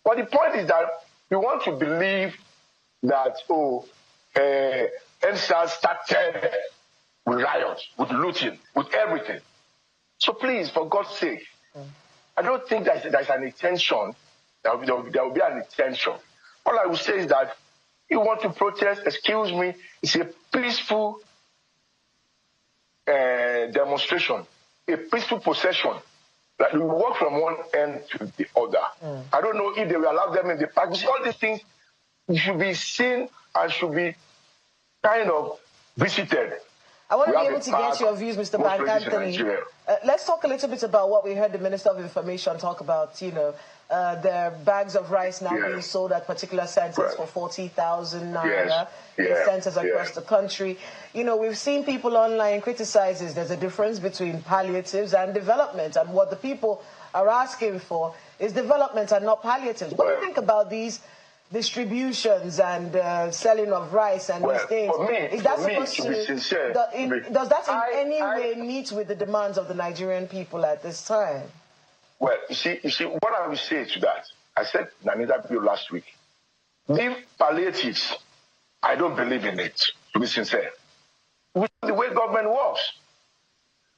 But the point is that we want to believe that, EndSARS started with riots, with looting, with everything. So please, for God's sake, I don't think there's an intention. There will be an intention. All I will say is that you want to protest, excuse me, it's a peaceful demonstration, a peaceful procession. That we walk from one end to the other. I don't know if they will allow them in the park. All these things should be seen and should be kind of visited. I want to be able to get your views, Mr. Bank-Anthony. Let's talk a little bit about what we heard the Minister of Information talk about, you know, their bags of rice now being sold at particular centers for 40,000 naira in centers across the country. You know, we've seen people online criticizes there's a difference between palliatives and development, and what the people are asking for is development and not palliatives. What do you think about these distributions and selling of rice and these things? Is that supposed to be sincere, does that in any way meet with the demands of the Nigerian people at this time? Well, you see, what I will say to that, I said in an interview last week, if palliatives, I don't believe in it, to be sincere. With the way government works.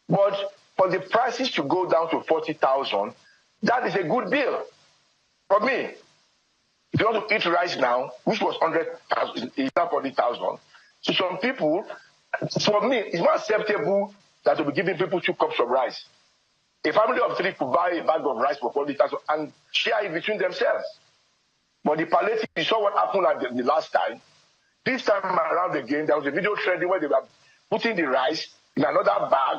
But for the prices to go down to 40,000, that is a good deal. For me, if you want to eat rice now, which was 100,000, it's now 40,000. So some people, for me, it's not acceptable that we'll be giving people 2 cups of rice. A family of 3 could buy a bag of rice for 40,000 and share it between themselves. But the palliative, you saw what happened at the last time. This time around again, there was a video trending where they were putting the rice in another bag.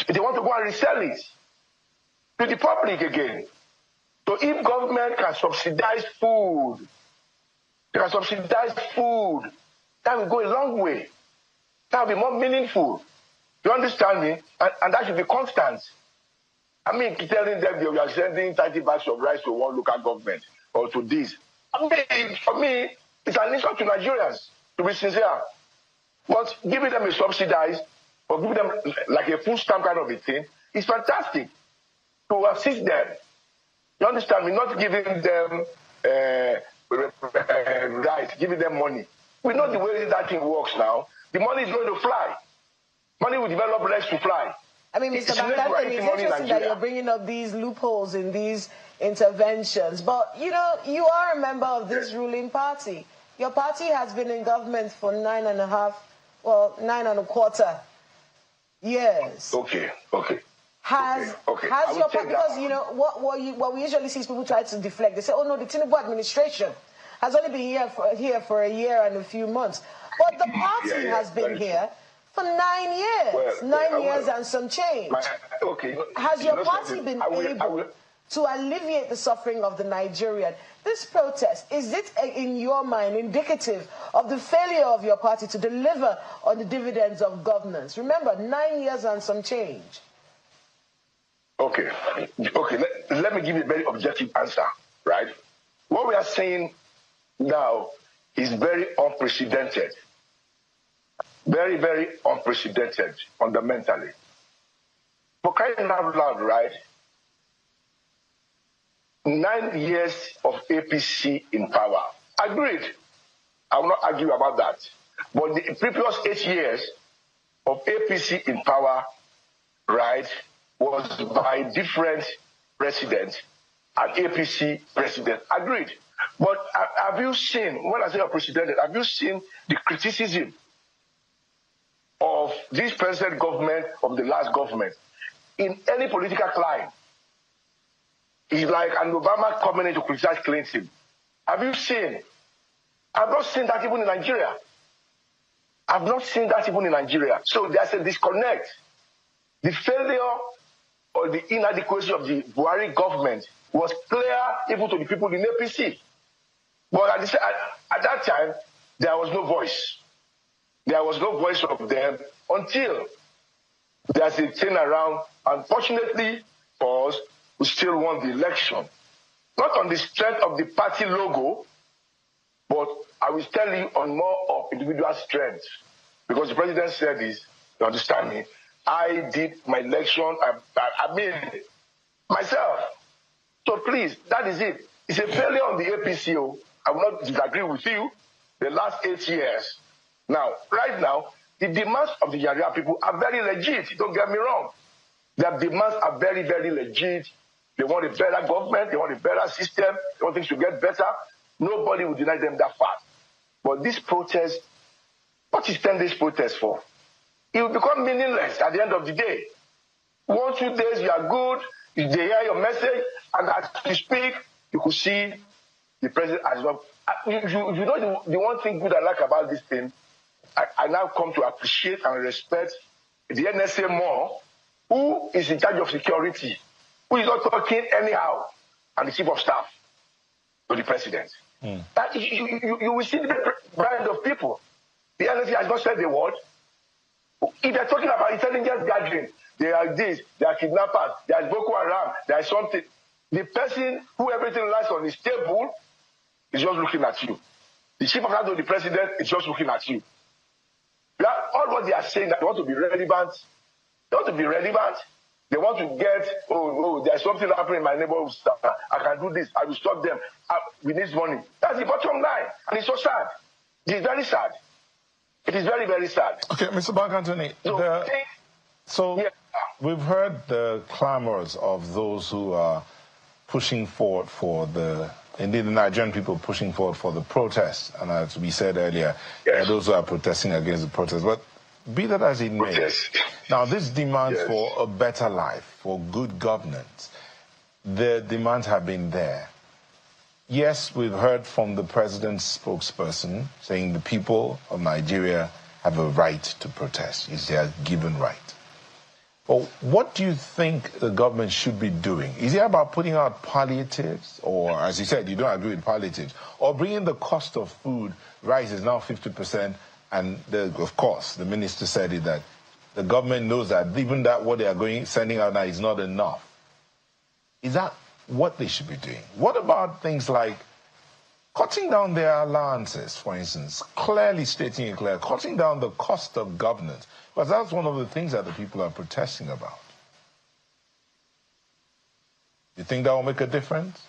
They want to go and resell it to the public again. So if government can subsidize food, that will go a long way. That will be more meaningful. You understand me? And that should be constant. I mean, telling them we are sending 30 bags of rice to one local government or to this. I mean, for me, it's an insult to Nigerians, to be sincere. But giving them a subsidized or giving them like a full stamp kind of a thing is fantastic to assist them. You understand me? Not giving them rice, giving them money. We know the way that thing works now. The money is going to fly. Money will develop legs to fly. I mean, Mr. Bankanton, it's interesting that you're bringing up these loopholes in these interventions. But, you know, you are a member of this ruling party. Your party has been in government for 9 1/4 years. Okay. Has your party, because, you know, what we usually see is people try to deflect. They say, oh, no, the Tinubu administration has only been here for a year and a few months. But the party has been here for 9 years. 9 years and some change. Has your party been able to alleviate the suffering of the Nigerian? This protest, is it, in your mind, indicative of the failure of your party to deliver on the dividends of governance? Remember, 9 years and some change. Okay. Let me give you a very objective answer, right? What we are saying now is very unprecedented. Very, very unprecedented, fundamentally. For crying out loud, right? 9 years of APC in power. Agreed. I will not argue about that. But the previous 8 years of APC in power, right, was by different presidents and APC president. Agreed. But have you seen, when I say unprecedented, have you seen the criticism of this present government, of the last government, in any political climb? It's like an Obama coming in to criticize Clinton. Have you seen? I've not seen that even in Nigeria. So there's a disconnect. The failure or the inadequacy of the Buhari government was clear even to the people in APC. But at that time, there was no voice. There was no voice of them until there's a turnaround. Unfortunately for us, we still won the election. Not on the strength of the party logo, but I will tell you on more of individual strength. Because the president said this, you understand me? I did my election, I mean, myself. So please, that is it. It's a failure on the APCO. I will not disagree with you. The last 8 years. Now, right now, the demands of the Yaria people are very legit. Don't get me wrong. Their demands are very, very legit. They want a better government. They want a better system. They want things to get better. Nobody will deny them that fact. But this protest, what is 10 days protest for? It will become meaningless at the end of the day. 1, 2 days, you are good. They hear your message. And as you speak, you could see the president as well. You know the one thing good I like about this thing, I now come to appreciate and respect the NSA more, who is in charge of security, who is not talking anyhow, and the chief of staff to the president. That you will see the brand of people. The NSA has not said a word. If they're talking about intelligence gathering, they are this, they are kidnappers, there is Boko Haram, there is something. The person who everything lies on his table is just looking at you. The chief of staff to the president is just looking at you. All what they are saying, that they want to be relevant. They want to be relevant. They want to get, there's something happening in my neighborhood. I can do this. I will stop them. We need money. That's the bottom line. And it's so sad. It is very sad. It is very, very sad. Okay, Mr. Bankanton, we've heard the clamors of those who are pushing forward for indeed the Nigerian people pushing forward for the protest. And as we said earlier, there are those who are protesting against the protest. But be that as it may, now this demand for a better life, for good governance, the demands have been there. Yes, we've heard from the president's spokesperson saying the people of Nigeria have a right to protest. It's their given right. But what do you think the government should be doing? Is it about putting out palliatives, or, as you said, you don't agree with palliatives, or bringing the cost of food rises now 50%, and of course, the minister said it, that the government knows that even that what they are sending out now is not enough. Is that what they should be doing? What about things like cutting down their allowances, for instance, clearly stating it clear, cutting down the cost of governance? Because that's one of the things that the people are protesting about. You think that will make a difference?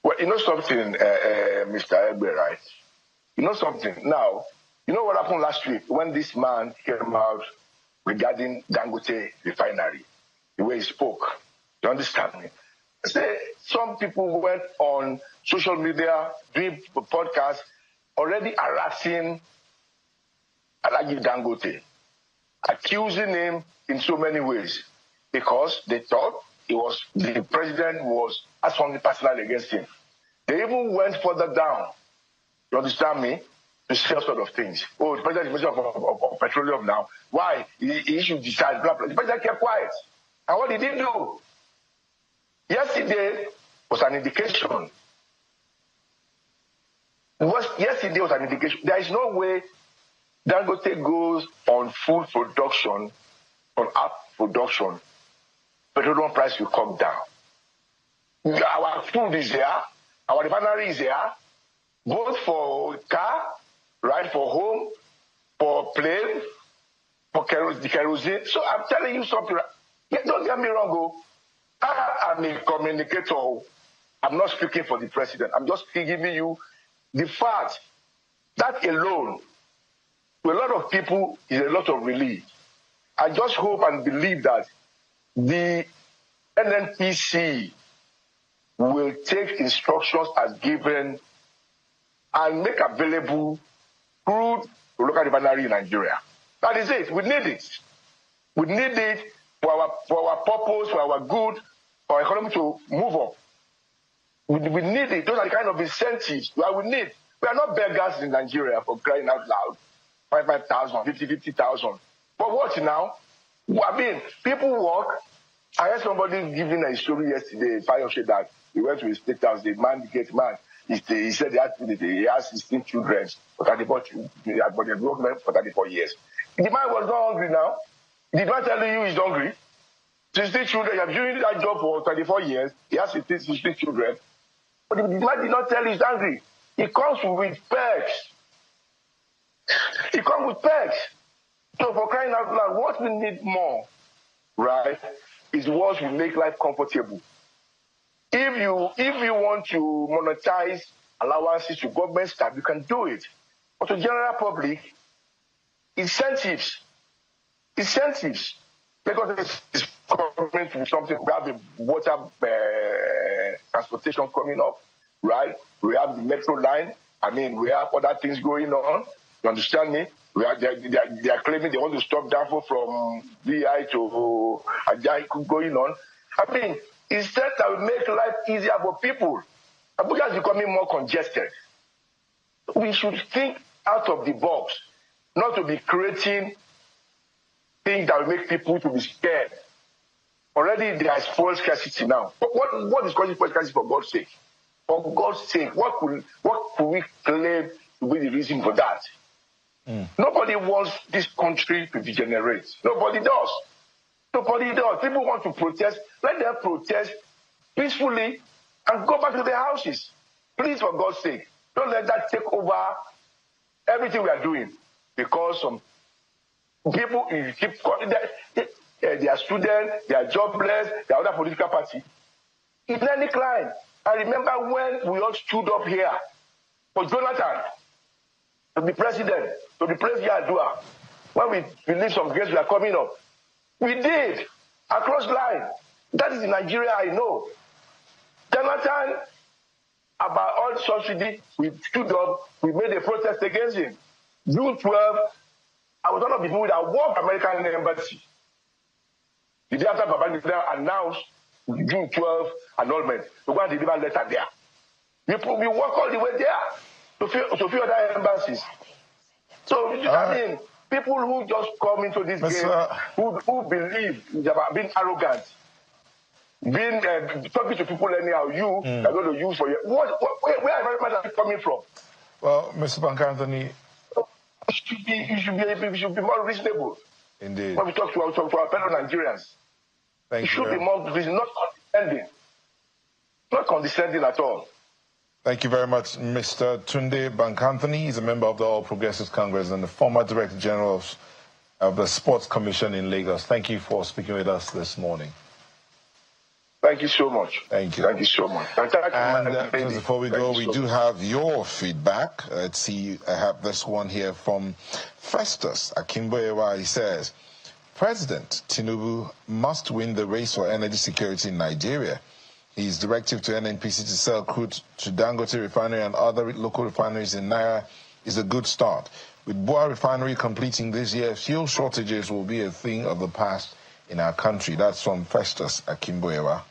Well, you know something, Mr. Egbe, right? You know something. Now, you know what happened last week when this man came out regarding Dangote refinery, the way he spoke. You understand me? Say some people went on social media, doing podcasts, already harassing Alhaji Dangote, accusing him in so many ways because they thought the president was as something personal against him. They even went further down, you understand me, to say all sort of things. Oh, the president is minister of petroleum now. Why? He should decide, blah, blah. The president kept quiet. And what did he do? Yesterday was an indication. Yesterday was an indication. There is no way Dangote goes on food production, on app production, petroleum price will come down. Our food is there, our refinery is there, both for car, right, for home, for plane, for the kerosene. So I'm telling you something. Don't get me wrong, I am a communicator. I'm not speaking for the president. I'm just giving you the fact that alone, to a lot of people, is a lot of relief. I just hope and believe that the NNPC will take instructions as given and make available crude to local refinery in Nigeria. That is it. We need it. We need it for our purpose, for our good, for our economy to move up. We need it. Those are the kind of incentives that we need. We are not beggars in Nigeria, for crying out loud. 5,000, 50,000. But what now? I mean, people work. I heard somebody giving a story yesterday, Fayoshe, that he went to his state house, the man, he said he has 16 children, but they worked for 34 years. The man was not hungry now. Did not tell you he's hungry. 16 children, you have doing that job for 34 years, he has 16 children. But the man did not tell you he's hungry. He comes with perks. He comes with perks. So for crying out loud, what we need more, right, is what will make life comfortable. If you want to monetize allowances to government staff, you can do it. But to general public, incentives. Because it's coming to something. We have the water transportation coming up, right? We have the metro line. I mean, we have other things going on. You understand me? They are claiming they want to stop Danfo from VI to Ajay going on. I mean, instead that will make life easier for people. Abuja is becoming more congested. We should think out of the box, not to be creating things that will make people to be scared. Already there is fuel scarcity now. But what is causing fuel scarcity, for God's sake? For God's sake, what could we claim to be the reason for that? Nobody wants this country to degenerate. Nobody does. People want to protest. Let them protest peacefully and go back to their houses. Please, for God's sake, don't let that take over everything we are doing. Because some people, you keep calling they are students, they are jobless, they are other political party. It's any crime. I remember when we all stood up here for Jonathan to be president, to replace Yadua. When we believe some guests were coming up, we did across line. That is in Nigeria, I know. Jonathan, about all subsidy, we stood up, we made a protest against him. June 12, I was one of the people that worked American embassy. The day after Babangida announced June 12 annulment. To go and deliver letter there. We work all the way there to few other embassies. So, I mean, people who just come into this game, who believe about being arrogant, being talking to people anyhow, are going to use for you. Where are you coming from? Well, Mr. Bank Anthony, you should be more reasonable. Indeed. When we talk to our fellow Nigerians, Thank you. Should be more reasonable, not condescending. Not condescending at all. Thank you very much, Mr. Tunde Bankanthony. He's a member of the All Progressives Congress and the former Director General of the Sports Commission in Lagos. Thank you for speaking with us this morning. Thank you so much. Thank you. Thank you so much. And just before we go, we do have your feedback. Let's see, I have this one here from Festus Akimboewa. He says, President Tinubu must win the race for energy security in Nigeria. His directive to NNPC to sell crude to Dangote Refinery and other local refineries in Naira is a good start. With Boa Refinery completing this year, fuel shortages will be a thing of the past in our country. That's from Festus Akimboewa.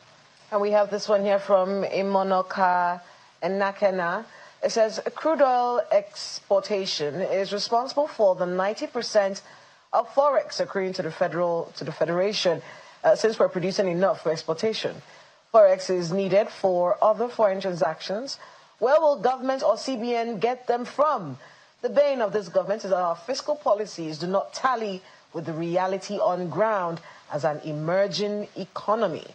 And we have this one here from Imonoka Nakena. It says, crude oil exportation is responsible for the 90% of forex accruing to the Federation, since we're producing enough for exportation. Forex is needed for other foreign transactions. Where will government or CBN get them from? The bane of this government is that our fiscal policies do not tally with the reality on ground as an emerging economy.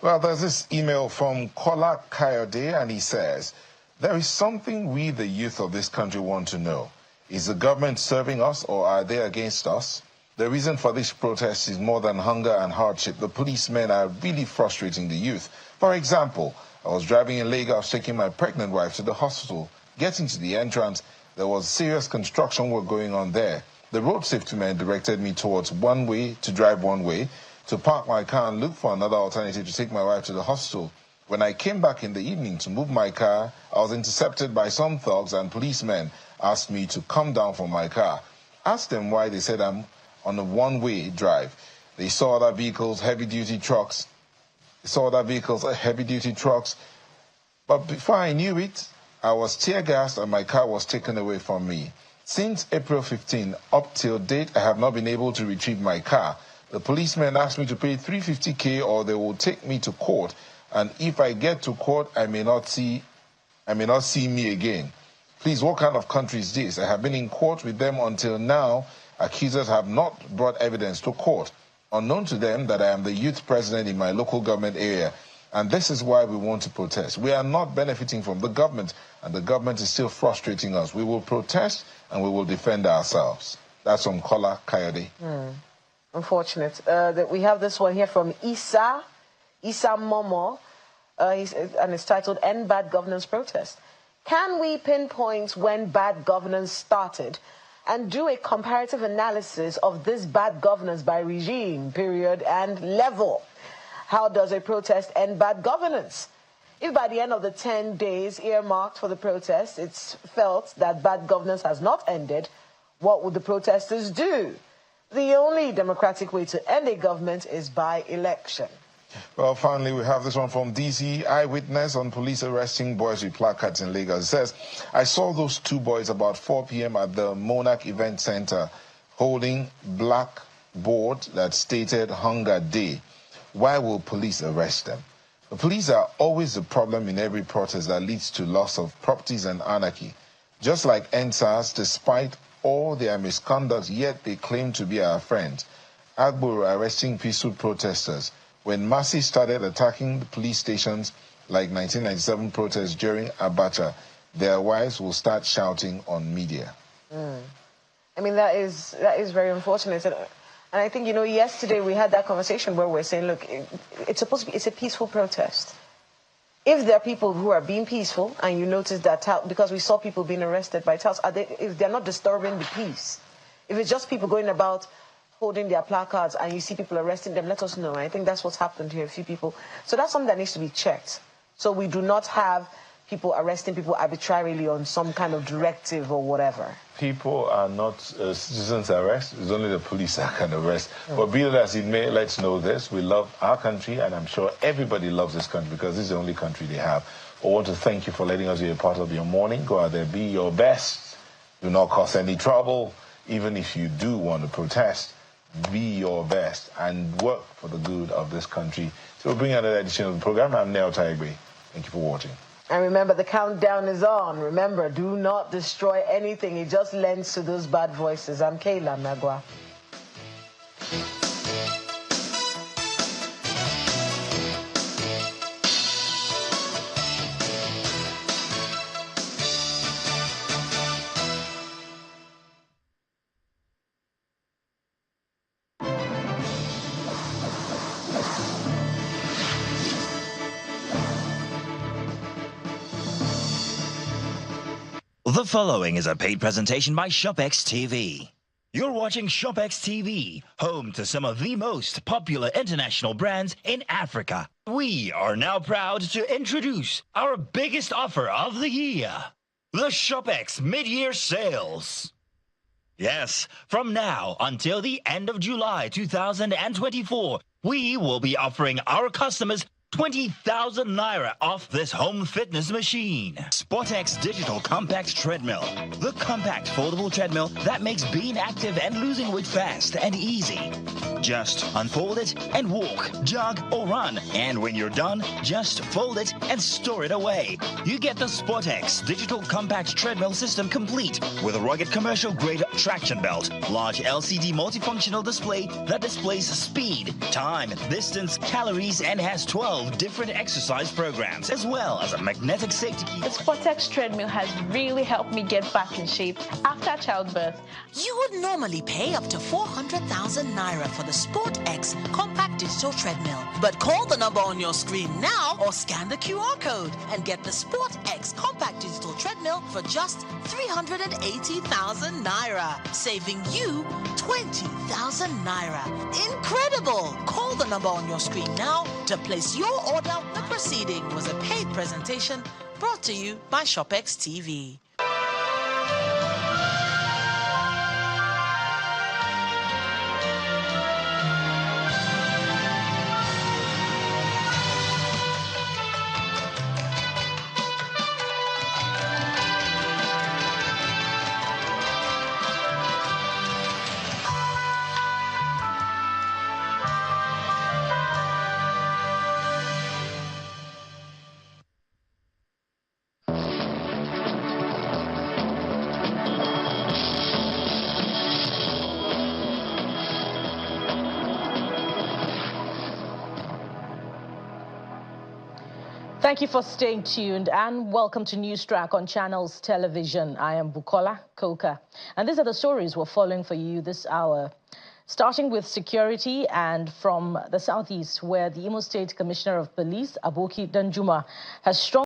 Well, there's this email from Kola Kayode, and he says, there is something we, the youth of this country, want to know. Is the government serving us or are they against us? The reason for this protest is more than hunger and hardship. The policemen are really frustrating the youth. For example, I was driving in Lagos taking my pregnant wife to the hospital. Getting to the entrance, there was serious construction work going on there. The road safety man directed me towards one way to drive one way, to park my car and look for another alternative to take my wife to the hospital. When I came back in the evening to move my car, I was intercepted by some thugs and policemen asked me to come down from my car. Asked them why, they said I'm on a one-way drive. They saw other vehicles, heavy-duty trucks. But before I knew it, I was tear-gassed and my car was taken away from me. Since April 15, up till date, I have not been able to retrieve my car. The policemen asked me to pay 350K or they will take me to court. And if I get to court, I may not see me again. Please, what kind of country is this? I have been in court with them until now. Accusers have not brought evidence to court. Unknown to them that I am the youth president in my local government area. And this is why we want to protest. We are not benefiting from the government, and the government is still frustrating us. We will protest and we will defend ourselves. That's from Kola Kayode. Unfortunate. That we have this one here from Isa Momo, and it's titled End Bad Governance Protest. Can we pinpoint when bad governance started and do a comparative analysis of this bad governance by regime, period, and level? How does a protest end bad governance? If by the end of the 10 days earmarked for the protest, it's felt that bad governance has not ended, what would the protesters do? The only democratic way to end a government is by election. Well, finally, we have this one from DC Eyewitness on police arresting boys with placards in Lagos. It says, I saw those two boys about 4 p.m. at the Monarch Event Center holding black board that stated Hunger Day. Why will police arrest them? The police are always the problem in every protest that leads to loss of properties and anarchy. Just like NSAS, despite all their misconduct, yet they claim to be our friends. Agboro arresting peaceful protesters. When masses started attacking the police stations like 1997 protests during Abacha, their wives will start shouting on media. I mean, that is very unfortunate. And I think, yesterday we had that conversation where we're saying, look, it's a peaceful protest. If there are people who are being peaceful and you notice that, because we saw people being arrested by touts, if they're not disturbing the peace, if it's just people going about holding their placards and you see people arresting them, let us know. I think that's what's happened here, a few people. So that's something that needs to be checked. So we do not have people arresting people arbitrarily on some kind of directive or whatever? People are not citizens arrest. It's only the police that can arrest. But be that as it may, let's know this. We love our country, and I'm sure everybody loves this country because this is the only country they have. I want to thank you for letting us be a part of your morning. Go out there, be your best. Do not cause any trouble. Even if you do want to protest, be your best and work for the good of this country. So we'll bring another edition of the program. I'm Neo Taigbe. Thank you for watching. And remember, the countdown is on. Remember, do not destroy anything. It just lends to those bad voices. I'm Kayla Nagwa. The following is a paid presentation by ShopX TV. You're watching ShopX TV, home to some of the most popular international brands in Africa. We are now proud to introduce our biggest offer of the year, the ShopX Mid-Year Sales. Yes, from now until the end of July 2024, we will be offering our customers 20,000 Naira off this home fitness machine. SportX Digital Compact Treadmill. The compact foldable treadmill that makes being active and losing weight fast and easy. Just unfold it and walk, jog, or run. And when you're done, just fold it and store it away. You get the SportX Digital Compact Treadmill system complete with a rugged commercial-grade traction belt, large LCD multifunctional display that displays speed, time, distance, calories, and has 12 different exercise programs, as well as a magnetic safety key. The SportX treadmill has really helped me get back in shape after childbirth. You would normally pay up to 400,000 Naira for the SportX compact digital treadmill. But call the number on your screen now or scan the QR code and get the SportX compact digital treadmill for just 380,000 Naira, saving you 20,000 Naira. Incredible! Call the number on your screen now to place your order. The proceeding was a paid presentation brought to you by ShopX TV. Thank you for staying tuned and welcome to News Track on Channels Television. I am Bukola Koka, and these are the stories we're following for you this hour. Starting with security and from the southeast, where the Imo State Commissioner of Police, Aboki Danjuma, has strong